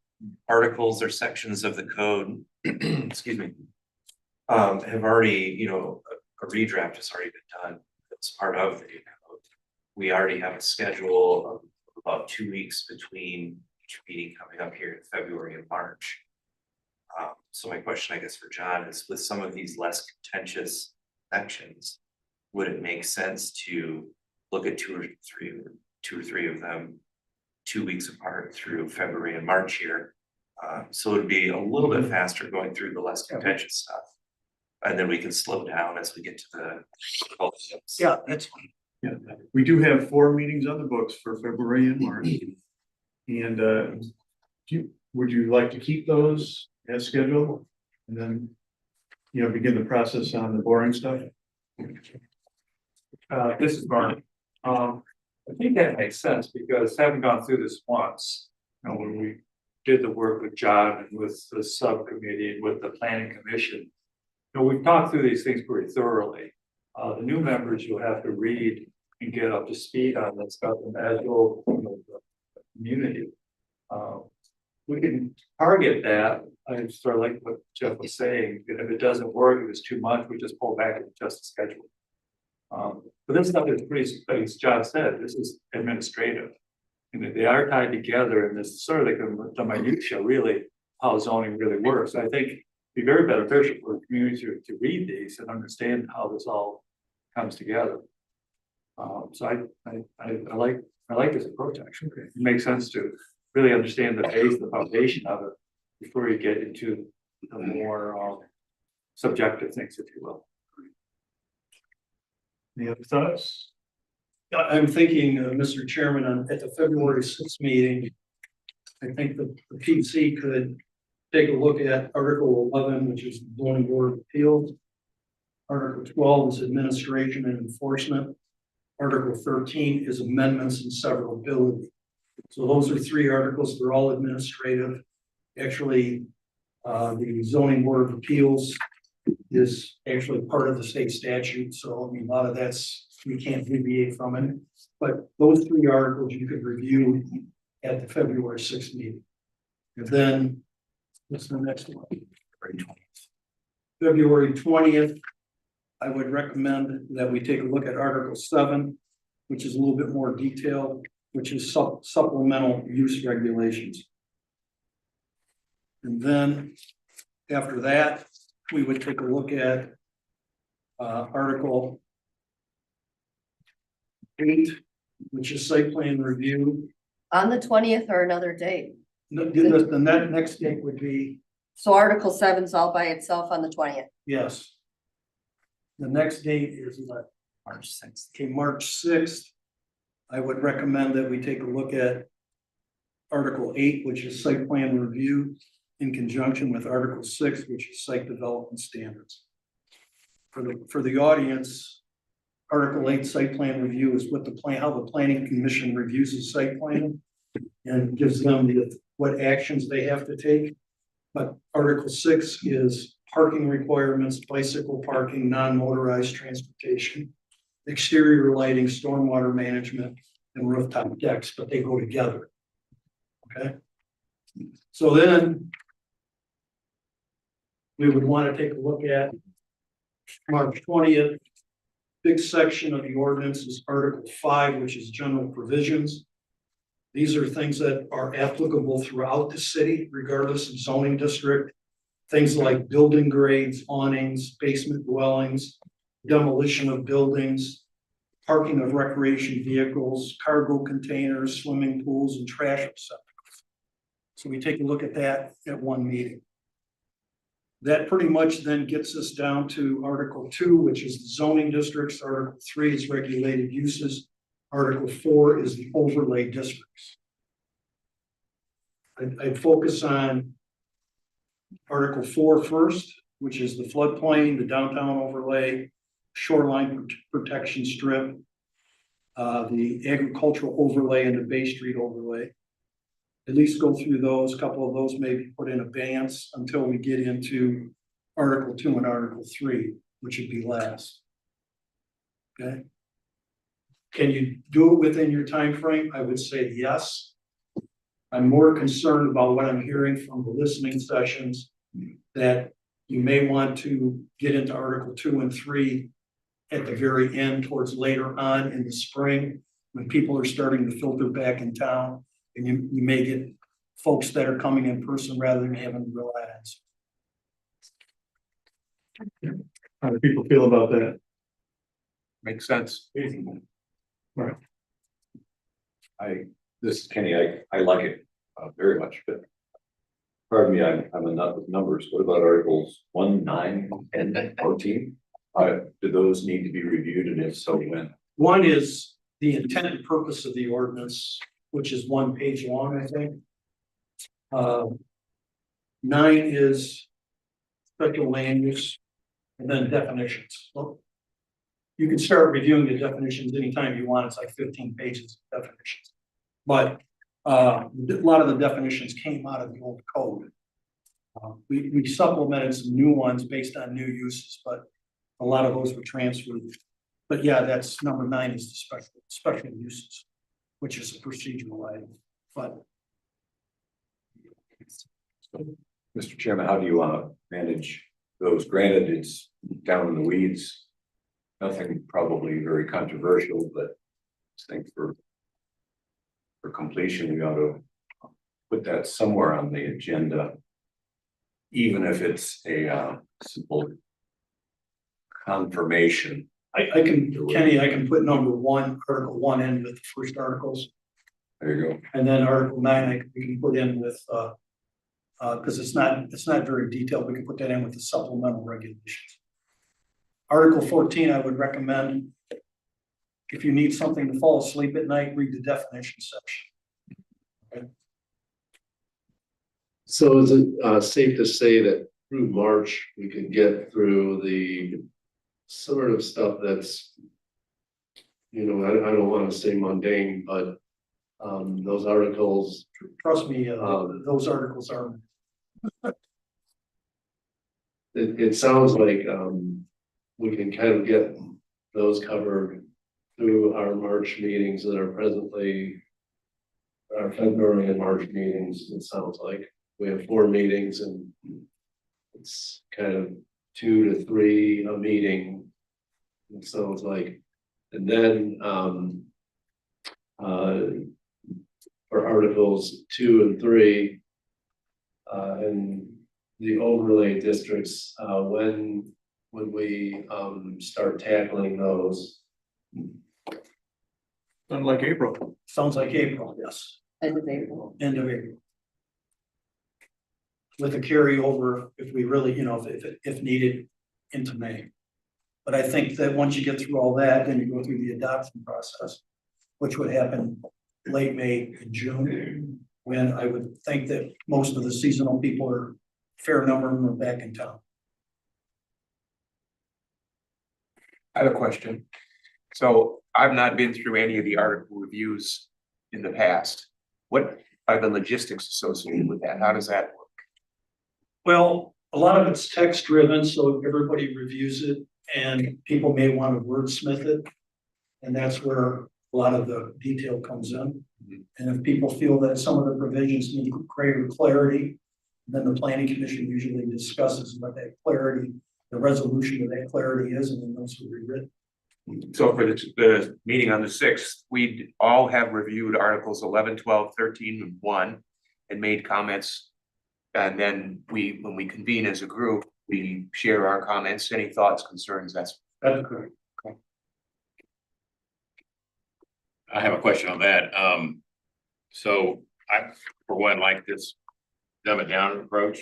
articles or sections of the code, excuse me, have already, a redraft has already been done. It's part of the new code. We already have a schedule of about 2 weeks between each meeting coming up here in February and March. So my question, I guess, for John is, with some of these less contentious sections, would it make sense to look at two or three of them 2 weeks apart through February and March here? So it'd be a little bit faster going through the less contentious stuff. And then we can slow down as we get to the. Yeah, that's fine. Yeah, we do have 4 meetings on the books for February and March. And would you like to keep those as scheduled? And then, begin the process on the boring stuff? This is Mark. I think that makes sense because having gone through this once, when we did the work with John and with the subcommittee and with the planning commission, we've talked through these things pretty thoroughly. The new members, you'll have to read and get up to speed on this stuff as will the community. We can target that. I sort of like what Jeff was saying, that if it doesn't work, if it's too much, we just pull back and adjust the schedule. But this stuff is pretty, as John said, this is administrative. And they are tied together, and this sort of like the minutia, really, how zoning really works. I think it'd be very beneficial for the community to read these and understand how this all comes together. So I like this approach, actually. It makes sense to really understand the base, the foundation of it before you get into the more subjective things, if you will. Any other thoughts? I'm thinking, Mr. Chairman, at the February 6th meeting, I think the PC could take a look at Article 11, which is the Zoning Board of Appeals. Article 12 is administration and enforcement. Article 13 is amendments and severability. So those are 3 articles. They're all administrative. Actually, the Zoning Board of Appeals is actually part of the state statute. So I mean, a lot of we can't deviate from it. But those 3 articles you could review at the February 6th meeting. And then what's the next one? February 20th. I would recommend that we take a look at Article 7, which is a little bit more detailed, which is supplemental use regulations. And then after that, we would take a look at Article 8, which is site plan review. On the 20th or another date. The next date would be, So Article 7's all by itself on the 20th. yes. The next date is what? March 6th. Okay, March 6th. I would recommend that we take a look at Article 8, which is site plan review, in conjunction with Article 6, which is site development standards. For the audience, Article 8 site plan review is how the planning commission reviews the site plan and gives them what actions they have to take. But Article 6 is parking requirements, bicycle parking, non-motorized transportation, exterior lighting, stormwater management, and rooftop decks, but they go together. Okay. So then we would want to take a look at March 20th. Big section of the ordinance is Article 5, which is general provisions. These are things that are applicable throughout the city, regardless of zoning district. Things like building grades, awnings, basement dwellings, demolition of buildings, parking of recreation vehicles, cargo containers, swimming pools, and trash receptacles. So we take a look at that at one meeting. That pretty much then gets us down to Article 2, which is the zoning districts. Article 3 is regulated uses. Article 4 is the overlay districts. I'd focus on Article 4 first, which is the floodplain, the downtown overlay, shoreline protection strip, the agricultural overlay, and the Bay Street overlay. At least go through those. A couple of those may be put in abeyance until we get into Article 2 and Article 3, which would be last. Okay. Can you do it within your time frame? I would say yes. I'm more concerned about what I'm hearing from the listening sessions, that you may want to get into Article 2 and 3 at the very end, towards later on in the spring, when people are starting to filter back in town, and you may get folks that are coming in person rather than having to real ads. How do people feel about that? Makes sense. Right. This is Kenny, I like it very much, but pardon me, I'm a nut with numbers. What about Articles 1, 9, and 14? Do those need to be reviewed, and if so, when? One is the intended purpose of the ordinance, which is 1 page long, I think. 9 is special land use, and then definitions. Well, you can start reviewing the definitions anytime you want. It's like 15 pages of definitions. But a lot of the definitions came out of the old code. We supplemented some new ones based on new uses, but a lot of those were transferred. But yeah, that's number 9 is the special uses, which is a procedural item. But Mr. Chairman, how do you want to manage those? Granted, it's down in the weeds. Nothing probably very controversial, but I think for completion, we ought to put that somewhere on the agenda, even if it's a simple confirmation. I can, Kenny, I can put number 1, Article 1 in with the first articles. There you go. And then Article 9, we can put in with, because it's not very detailed, we can put that in with the supplemental regulations. Article 14, I would recommend, if you need something to fall asleep at night, read the definition section. Okay. So is it safe to say that through March, we could get through the sort of stuff that's, you know, I don't want to say mundane, but those articles. Trust me, those articles are. It sounds like we can kind of get those covered through our March meetings that are presently our February and March meetings. It sounds like we have 4 meetings, and it's kind of 2 to 3 a meeting. It sounds like, and then for Articles 2 and 3 and the overlay districts, when would we start tackling those? Sounds like April. Sounds like April, yes, End of April. end of April. With a carryover, if we really, if needed, into May. But I think that once you get through all that, then you go through the adoption process, which would happen late May and June, when I would think that most of the seasonal people are, fair number of them are back in town. I have a question. So I've not been through any of the article reviews in the past. What are the logistics associated with that? How does that work? Well, a lot of it's text driven, so everybody reviews it and people may want to wordsmith it. And that's where a lot of the detail comes in. And if people feel that some of the provisions need greater clarity, then the planning commission usually discusses what that clarity, the resolution of that clarity is, and then those will be written. So for the meeting on the 6th, we'd all have reviewed articles 11, 12, 13, and 1 and made comments. And then when we convene as a group, we share our comments, any thoughts, concerns, that's correct. I have a question on that. So I, for one, like this dumb it down approach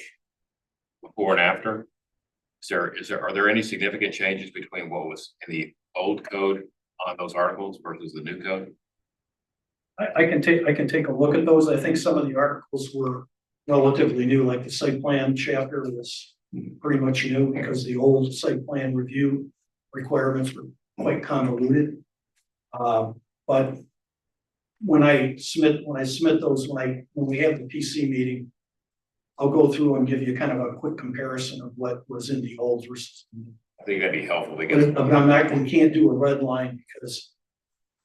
before and after. Are there any significant changes between what was in the old code on those articles versus the new code? I can take a look at those. I think some of the articles were relatively new, like the site plan chapter was pretty much new because the old site plan review requirements were quite convoluted. But when I submit those, when we have the PC meeting, I'll go through and give you kind of a quick comparison of what was in the old versus the new. I think that'd be helpful because But I'm not, we can't do a red line because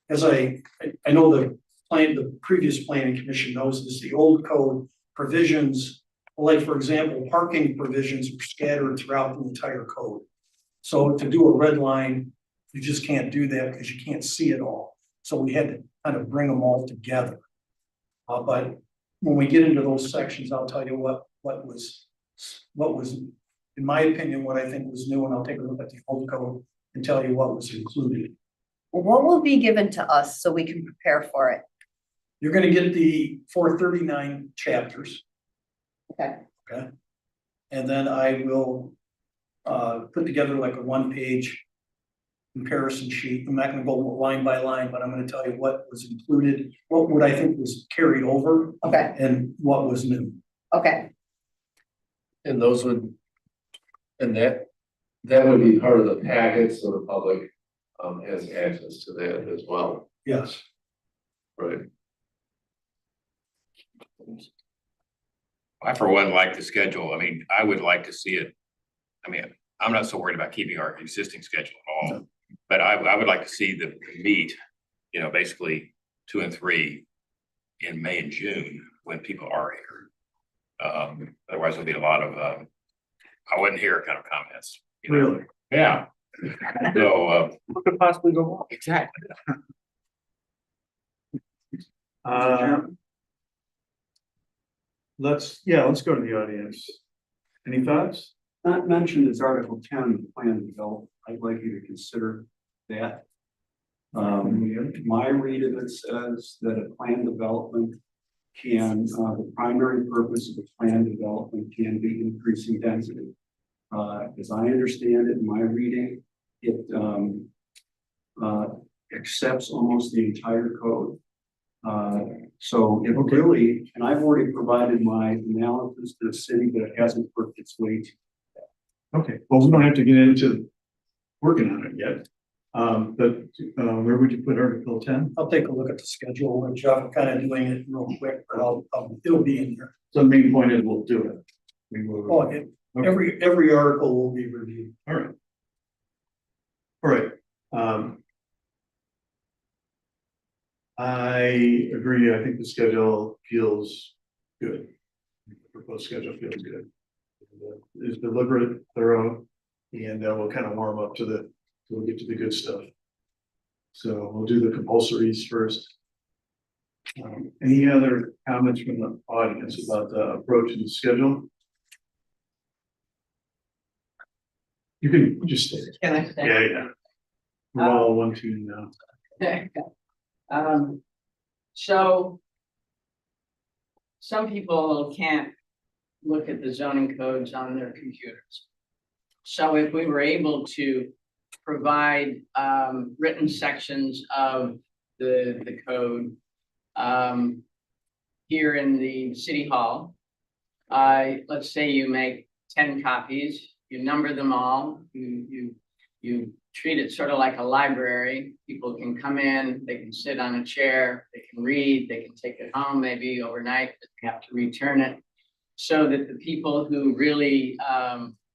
as I know the previous planning commission knows this, the old code provisions, like for example, parking provisions were scattered throughout the entire code. So to do a red line, you just can't do that because you can't see it all. So we had to kind of bring them all together. But when we get into those sections, I'll tell you what was, in my opinion, what I think was new, and I'll take a look at the old code and tell you what was included. What will be given to us so we can prepare for it? You're gonna get the 439 chapters. Okay. Okay. And then I will put together like a 1-page comparison sheet. I'm not gonna go line by line, but I'm gonna tell you what was included, what I think was carried over. Okay. And what was new. Okay. And those would, and that would be part of the packet, so the public has access to that as well. Yes. Right. I, for one, like the schedule. I mean, I would like to see it. I mean, I'm not so worried about keeping our existing schedule at all, but I would like to see the meet, basically 2 and 3 in May and June when people are here. Otherwise there'll be a lot of, I wouldn't hear kind of comments. Really? Yeah. So, What could possibly go wrong? exactly. Let's go to the audience. Any thoughts? Not mentioned is Article 10, plan development. I'd like you to consider that. My read of it says that a plan development can, the primary purpose of a plan development can be increasing density. As I understand it, in my reading, it accepts almost the entire code. So it really, and I've already provided my analysis to the city, but it hasn't worked its way to. Okay, well, we don't have to get into working on it yet. But where would you put Article 10? I'll take a look at the schedule and Jeff, I'm kind of doing it real quick, but it'll be in here. So the main point is we'll do it. We will. Oh, okay. Every article will be reviewed. All right. All right. I agree. I think the schedule feels good. The proposed schedule feels good. It's deliberate, thorough, and we'll kind of warm up till we get to the good stuff. So we'll do the compulsories first. Any other comments from the audience about the approach and the schedule? You can just say it. Can I say? Yeah, yeah. We're all one tune now. So some people can't look at the zoning codes on their computers. So if we were able to provide written sections of the code here in the city hall, let's say you make 10 copies, you number them all, you treat it sort of like a library. People can come in, they can sit on a chair, they can read, they can take it home maybe overnight, but they have to return it. So that the people who really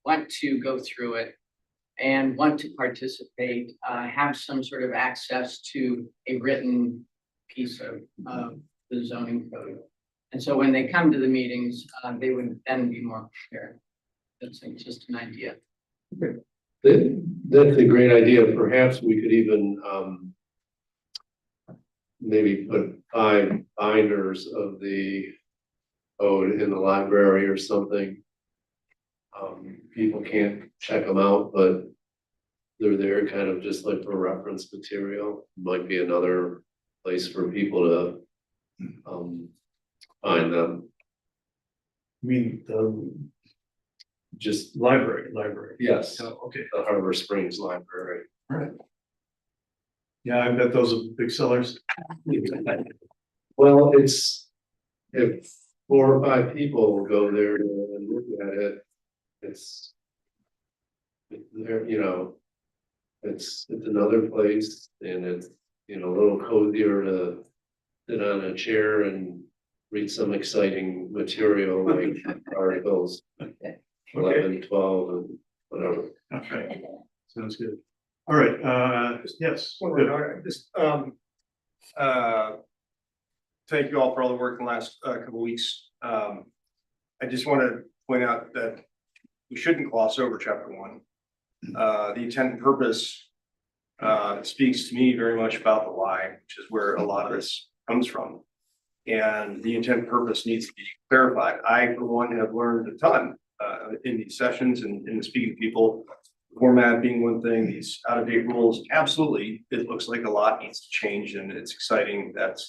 want to go through it and want to participate have some sort of access to a written piece of the zoning code. And so when they come to the meetings, they would then be more prepared. That's just an idea. That's a great idea. Perhaps we could even maybe put binders of the code in the library or something. People can't check them out, but they're there kind of just like for reference material. Might be another place for people to find them. I mean, the Just library. yes, Oh, okay. the Harbor Springs Library. Right. Yeah, I bet those are big sellers. Well, it's if 4 or 5 people go there and look at it, it's there, you know, it's another place and it's, you know, a little cozier to sit on a chair and read some exciting material like articles 11, 12 and whatever. Okay, sounds good. All right, yes. Thank you all for all the work in the last couple weeks. I just want to point out that we shouldn't gloss over chapter 1. The intent and purpose speaks to me very much about the why, which is where a lot of this comes from. And the intent and purpose needs to be clarified. I, for one, have learned a ton in these sessions and in speaking to people. Format being one thing, these out-of-date rules, absolutely, it looks like a lot needs to change, and it's exciting that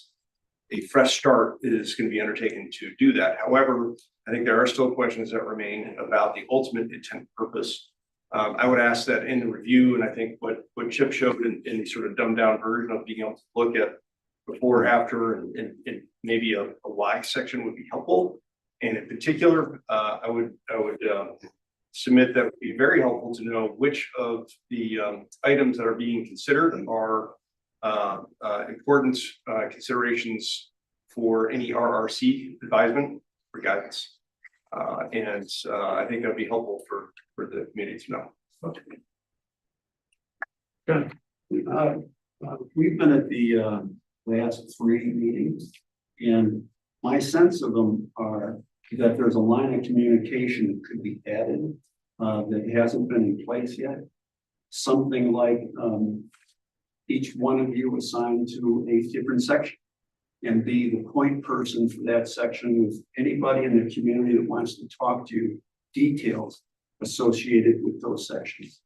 a fresh start is going to be undertaken to do that. However, I think there are still questions that remain about the ultimate intent and purpose. I would ask that in the review, and I think what Chip showed in the sort of dumbed down version of being able to look at before, after, and maybe a why section would be helpful. And in particular, I would submit that would be very helpful to know which of the items that are being considered are important considerations for any RRC advisement or guidance. And I think that'd be helpful for the community to know. Good. We've been at the last 3 meetings, and my sense of them are that there's a line of communication that could be added that hasn't been in place yet. Something like each one of you assigned to a different section and be the point person for that section with anybody in the community that wants to talk to you, details associated with those sections.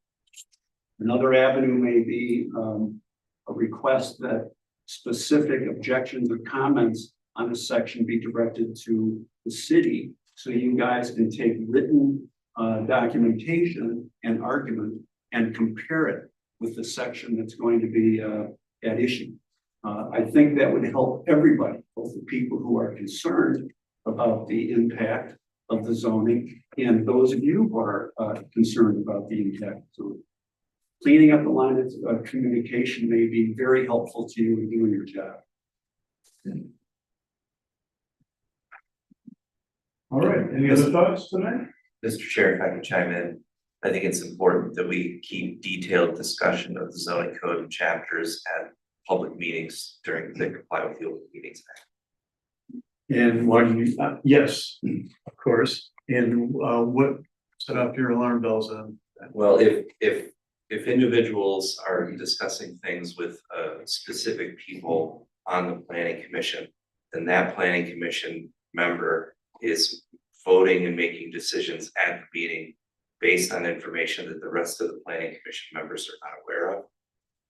Another avenue may be a request that specific objections or comments on a section be directed to the city, so you guys can take written documentation and argument and compare it with the section that's going to be at issue. I think that would help everybody, both the people who are concerned about the impact of the zoning and those of you who are concerned about the impact. So cleaning up the line of communication may be very helpful to you in doing your job. All right, any other thoughts tonight? Mr. Chair, if I can chime in, I think it's important that we keep detailed discussion of the zoning code and chapters at public meetings during the Comply with the Open Meetings Act. And when you, yes, of course, and what set off your alarm bells on that? Well, if individuals are discussing things with specific people on the planning commission, then that planning commission member is voting and making decisions at the meeting based on information that the rest of the planning commission members are not aware of.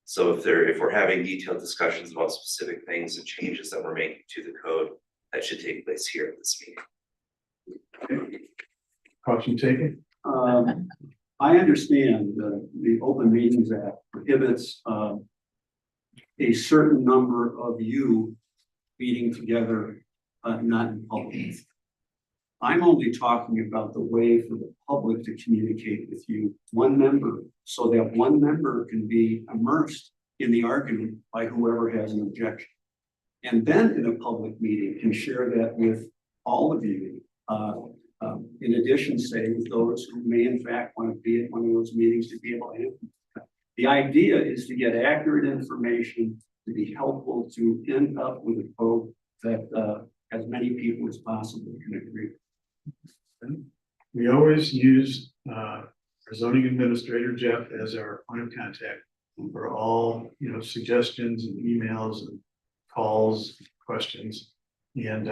So if we're having detailed discussions about specific things and changes that we're making to the code, that should take place here at this meeting. Caution taken. I understand the Open Meetings Act prohibits a certain number of you meeting together, not in public. I'm only talking about the way for the public to communicate with you, one member, so that one member can be immersed in the argument by whoever has an objection. And then in a public meeting can share that with all of you. In addition, say, with those who may in fact want to be at one of those meetings to be able to answer. The idea is to get accurate information to be helpful to end up with a code that as many people as possible can agree. We always use our zoning administrator, Jeff, as our point of contact for all, suggestions and emails and calls, questions. And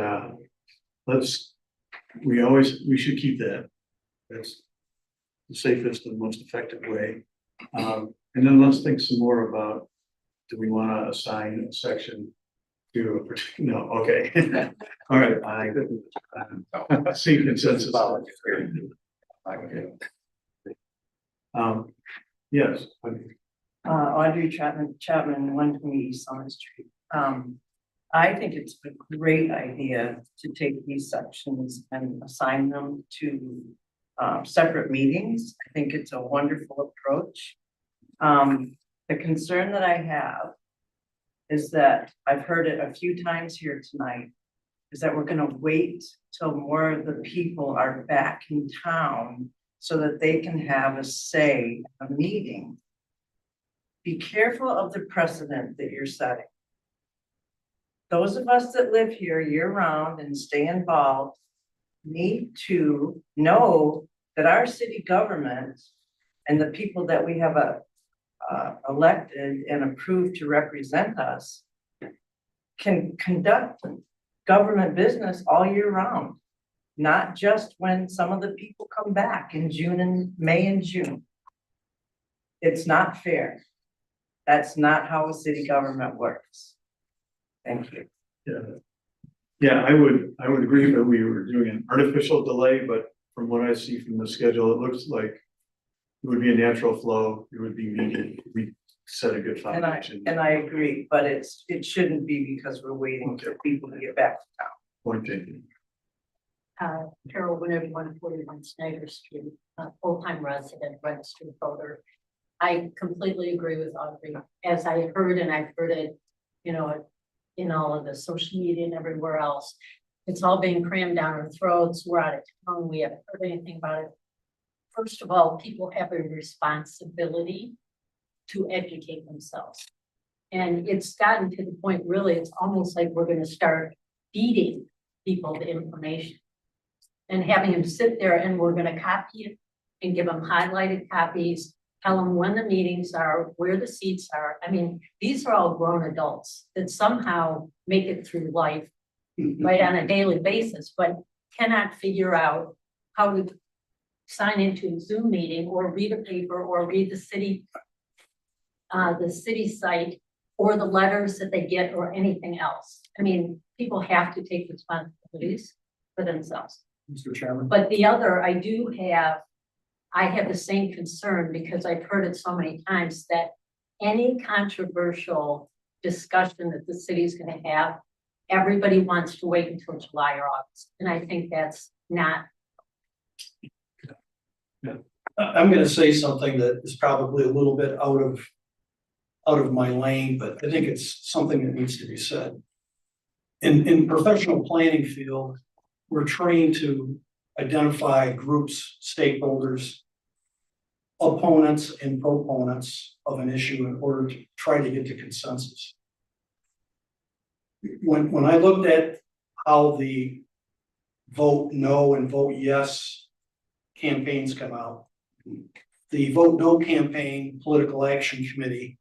we should keep that. That's the safest and most effective way. And then let's think some more about, do we want to assign a section to a particular, no, okay. All right, I see consensus. Okay. Yes. Audrey Chapman, 120 East Summit Street. I think it's a great idea to take these sections and assign them to separate meetings. I think it's a wonderful approach. The concern that I have is that I've heard it a few times here tonight, is that we're gonna wait till more of the people are back in town so that they can have a say at a meeting. Be careful of the precedent that you're setting. Those of us that live here year round and stay involved need to know that our city government and the people that we have elected and approved to represent us can conduct government business all year round, not just when some of the people come back in May and June. It's not fair. That's not how a city government works. Thank you. Yeah, I would agree that we were doing an artificial delay, but from what I see from the schedule, it looks like it would be a natural flow. It would be meeting. We set a good foundation. And I agree, but it shouldn't be because we're waiting for people to get back to town. Point taken. Carol Winter, 141 Snyder Street, full-time resident, registered voter. I completely agree with Audrey. As I heard, and I've heard it, in all of the social media and everywhere else, it's all being crammed down our throats. We're out of town. We haven't heard anything about it. First of all, people have a responsibility to educate themselves. And it's gotten to the point, really, it's almost like we're going to start feeding people the information and having them sit there, and we're going to copy it and give them highlighted copies, tell them when the meetings are, where the seats are. I mean, these are all grown adults that somehow make it through life right on a daily basis, but cannot figure out how to sign into a Zoom meeting or read a paper or read the city site or the letters that they get or anything else. I mean, people have to take responsibilities for themselves. Mr. Chairman. But the other, I have the same concern because I've heard it so many times that any controversial discussion that the city's going to have, everybody wants to wait until July or August. And I think that's not. Yeah. I'm going to say something that is probably a little bit out of my lane, but I think it's something that needs to be said. In professional planning field, we're trained to identify groups, stakeholders, opponents and proponents of an issue in order to try to get to consensus. When I looked at how the vote no and vote yes campaigns come out, the vote no campaign political action committee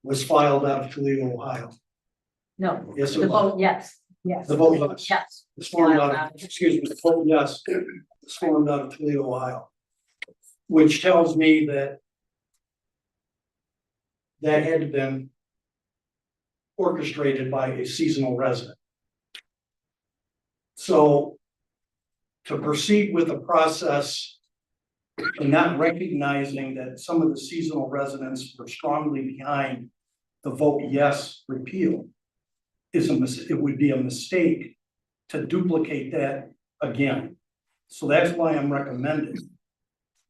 was filed out of Toledo, Ohio. No, Yes, it the was. vote yes, yes. The vote yes. Yes. It's formed out of, excuse me, the vote yes, it's formed out of Toledo, Ohio. which tells me that that had been orchestrated by a seasonal resident. So to proceed with the process and not recognizing that some of the seasonal residents were strongly behind the vote yes repeal it would be a mistake to duplicate that again. So that's why I'm recommending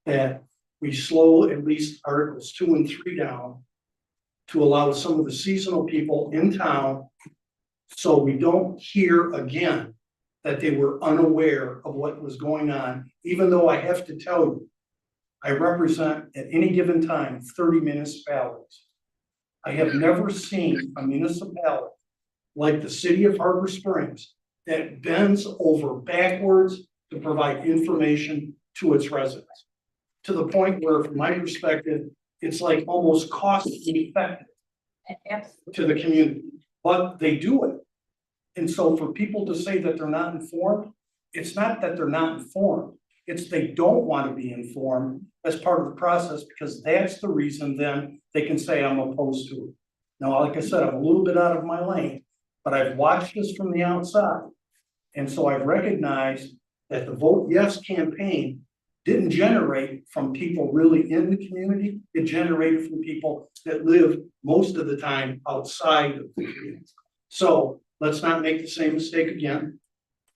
that we slow at least Articles 2 and 3 down to allow some of the seasonal people in town, so we don't hear again that they were unaware of what was going on, even though I have to tell you, I represent at any given time 30 municipalities. I have never seen a municipality like the city of Harbor Springs that bends over backwards to provide information to its residents. To the point where, from my perspective, it's like almost cost ineffective to the community, but they do it. And so for people to say that they're not informed, it's not that they're not informed. It's they don't want to be informed as part of the process, because that's the reason then they can say I'm opposed to it. Now, like I said, I'm a little bit out of my lane, but I've watched this from the outside. And so I've recognized that the Vote Yes campaign didn't generate from people really in the community. It generated from people that live most of the time outside of the community. So let's not make the same mistake again.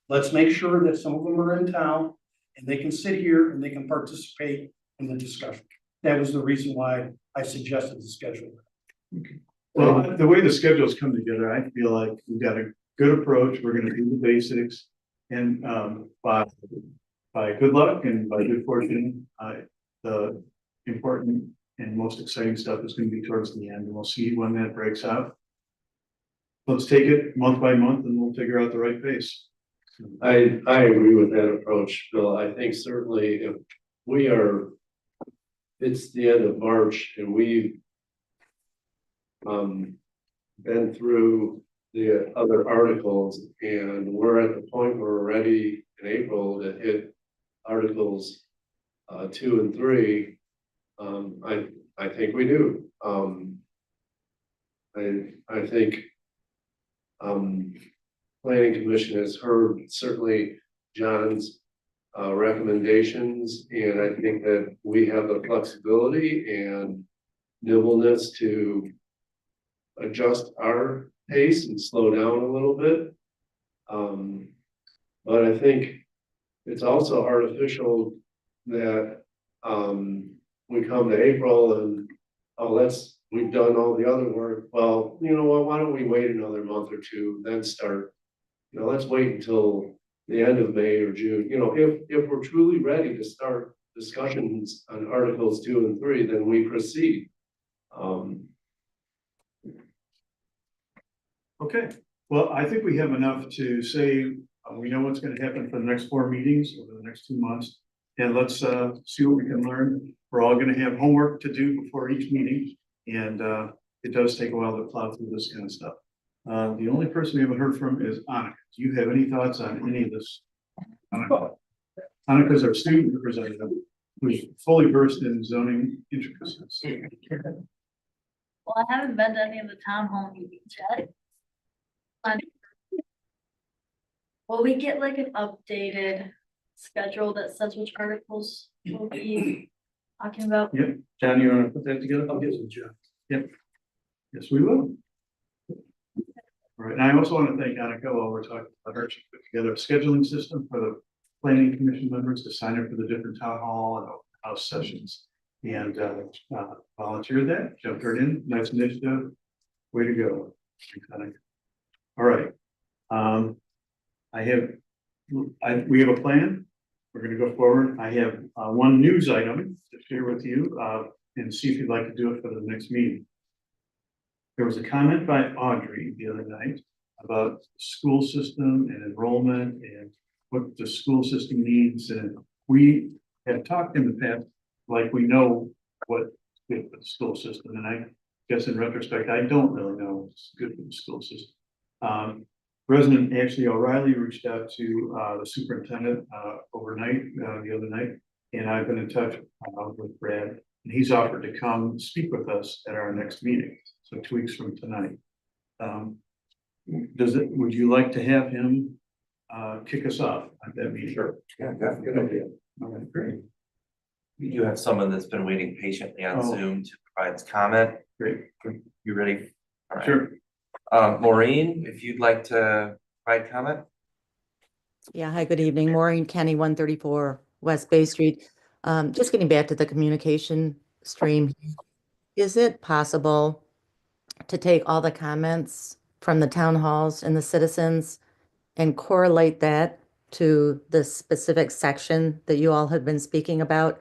Let's make sure that some of them are in town and they can sit here and they can participate in the discussion. That was the reason why I suggested the schedule. Okay. Well, the way the schedules come together, I feel like we've got a good approach. We're gonna do the basics. And by good luck and by good fortune, the important and most exciting stuff is gonna be towards the end, and we'll see when that breaks out. Let's take it month by month and we'll figure out the right pace. I agree with that approach, Bill. I think certainly if it's the end of March and we've been through the other articles and we're at the point where we're ready in April to hit Articles 2 and 3. I think we do. I think Planning Commission has heard certainly John's recommendations, and I think that we have the flexibility and nimbleness to adjust our pace and slow down a little bit. But I think it's also artificial that we come to April and we've done all the other work. Well, you know what, why don't we wait another month or two, then start, let's wait until the end of May or June. If we're truly ready to start discussions on Articles 2 and 3, then we proceed. Okay, well, I think we have enough to say, we know what's gonna happen for the next 4 meetings over the next 2 months. And let's see what we can learn. We're all gonna have homework to do before each meeting. And it does take a while to plow through this kind of stuff. The only person we haven't heard from is Annika. Do you have any thoughts on any of this? Annika is our student representative who's fully versed in zoning intricacies. Well, I haven't been to any of the town hall meetings yet. Will we get like an updated schedule that says which articles we'll be talking about? Yep, John, you wanna put that together? I'll give it to John. Yep. Yes, we will. All right, and I also want to thank Annika while we're talking about her. She put together a scheduling system for the planning commission members to sign up for the different town hall and open house sessions. And volunteered that, jumped right in, nice initiative. Way to go. Thanks, Annika. All right. We have a plan. We're going to go forward. I have one news item to share with you and see if you'd like to do it for the next meeting. There was a comment by Audrey the other night about the school system and enrollment and what the school system needs. And we have talked in the past, like we know what's good for the school system. And I guess in retrospect, I don't really know what's good for the school system. President Ashley O'Reilly reached out to the superintendent overnight, the other night, And I've been in touch with Brad, and he's offered to come speak with us at our next meeting, so 2 weeks from tonight. Would you like to have him kick us off at that meeting? Sure. Yeah, that's a good idea. All right, great. We do have someone that's been waiting patiently on Oh. Zoom to provide comment. Great. You ready? All right. Sure. Maureen, if you'd like to provide comment? Yeah, hi, good evening. Maureen Kenny, 134 West Bay Street. Just getting back to the communication stream. Is it possible to take all the comments from the town halls and the citizens and correlate that to the specific section that you all have been speaking about?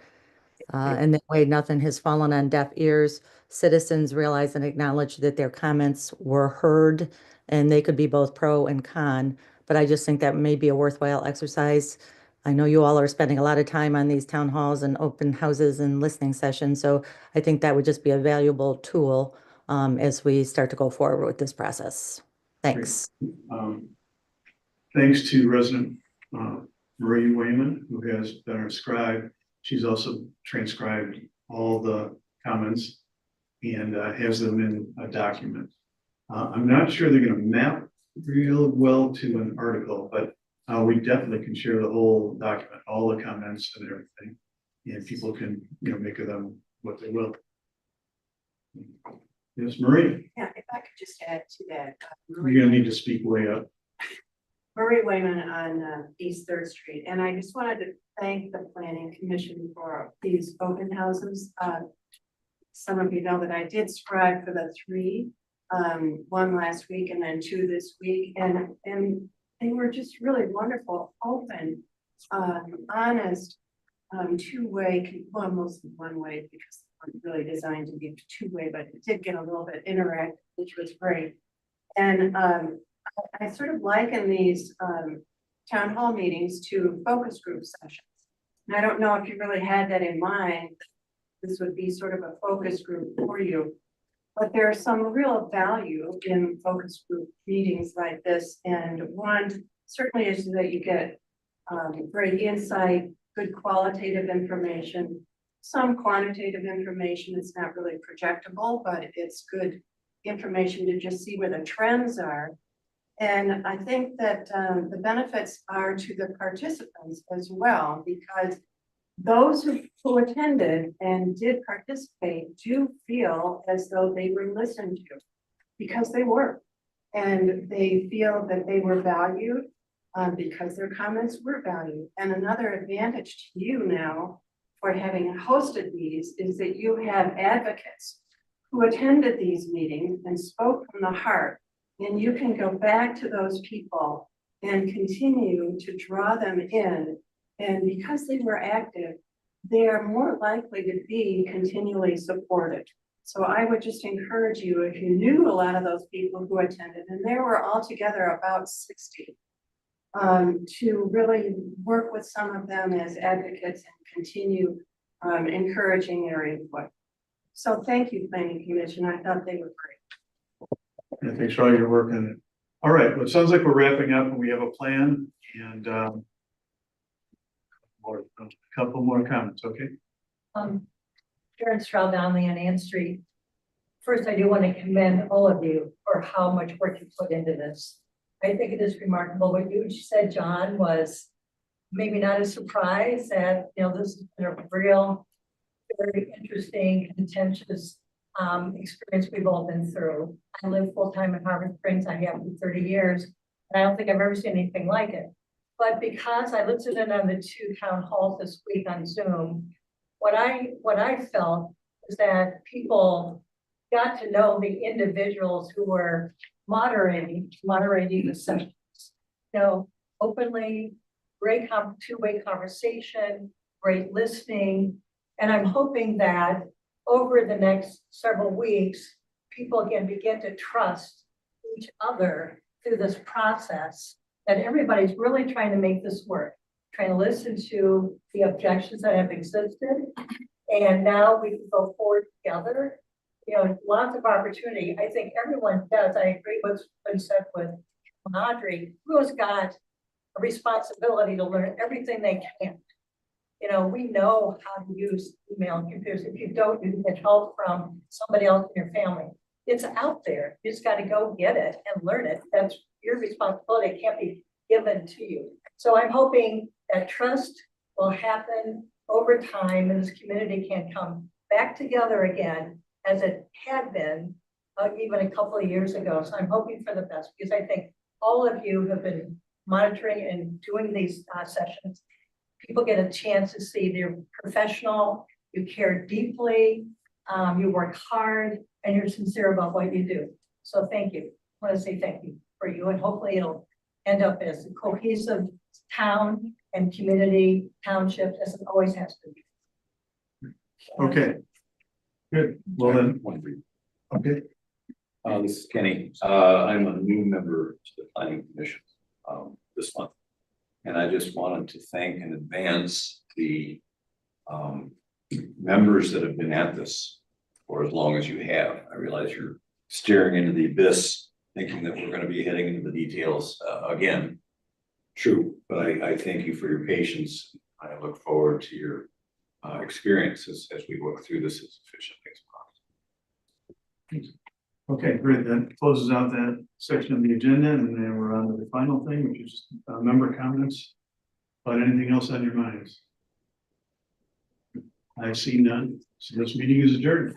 And that way nothing has fallen on deaf ears. Citizens realize and acknowledge that their comments were heard and they could be both pro and con. But I just think that may be a worthwhile exercise. I know you all are spending a lot of time on these town halls and open houses and listening sessions. So I think that would just be a valuable tool as we start to go forward with this process. Thanks. Thanks to resident Marie Wayman, who has been our scribe. She's also transcribed all the comments and has them in a document. I'm not sure they're going to map real well to an article, but we definitely can share the whole document, all the comments and everything, and people can, make of them what they will. Yes, Marie, Yeah, if I could just add to that. you're going to need to speak way up. Marie Wayman on East Third Street, and I just wanted to thank the Planning Commission for these open houses. Some of you know that I did scribe for the 3, one last week and then 2 this week, and they were just really wonderful, open, honest, two-way, well, mostly one-way because they weren't really designed to be two-way, but it did get a little bit interactive, which was great. And I sort of liken these town hall meetings to focus group sessions. And I don't know if you really had that in mind. This would be sort of a focus group for you. But there's some real value in focus group meetings like this. And one certainly is that you get great insight, good qualitative information, some quantitative information. It's not really projectable, but it's good information to just see where the trends are. And I think that the benefits are to the participants as well, because those who attended and did participate do feel as though they were listened to, because they were. And they feel that they were valued because their comments were valued. And another advantage to you now for having hosted these is that you have advocates who attended these meetings and spoke from the heart. And you can go back to those people and continue to draw them in. And because they were active, they are more likely to be continually supported. So I would just encourage you, if you knew a lot of those people who attended, and there were altogether about 60, to really work with some of them as advocates and continue encouraging their input. So thank you, Planning Commission. I thought they were great. And thanks for all your work on it. All right, well, it sounds like we're wrapping up and we have a plan and a couple more comments, okay? Sharon Stroud Donnelly on Ann Street. First, I do want to commend all of you for how much work you put into this. I think it is remarkable. What you said, John, was maybe not a surprise that, this has been a real, very interesting, contentious experience we've all been through. I live full-time in Harbor Springs. I have for 30 years. And I don't think I've ever seen anything like it. But because I listened in on the 2 town halls this week on Zoom, what I felt is that people got to know the individuals who were moderating the sessions. Openly, great two-way conversation, great listening. And I'm hoping that over the next several weeks, people can begin to trust each other through this process, that everybody's really trying to make this work, trying to listen to the objections that have existed. And now we can go forward together. Lots of opportunity. I think everyone does. I agree with what's been said with Audrey, who has got a responsibility to learn everything they can. You know, we know how to use email and computers. If you don't, you can get help from somebody else in your family. It's out there. You just got to go get it and learn it. That's your responsibility. It can't be given to you. So I'm hoping that trust will happen over time and this community can come back together again as it had been even a couple of years ago. So I'm hoping for the best because I think all of you have been monitoring and doing these sessions. People get a chance to see they're professional, you care deeply, you work hard, and you're sincere about what you do. So thank you. I want to say thank you for you, and hopefully it'll end up as a cohesive town and community township as it always has to be. Okay. Good, well then, okay, This is Kenny. I'm a new member to the planning commission, this month. And I just wanted to thank in advance the, members that have been at this for as long as you have. I realize you're staring into the abyss, thinking that we're gonna be heading into the details, again. True, but I thank you for your patience. I look forward to your, experiences as we work through this as efficiently as possible. okay, great, that closes out that section of the agenda, and then we're on to the final thing, which is member comments. But anything else on your minds? I see none, so this meeting is adjourned.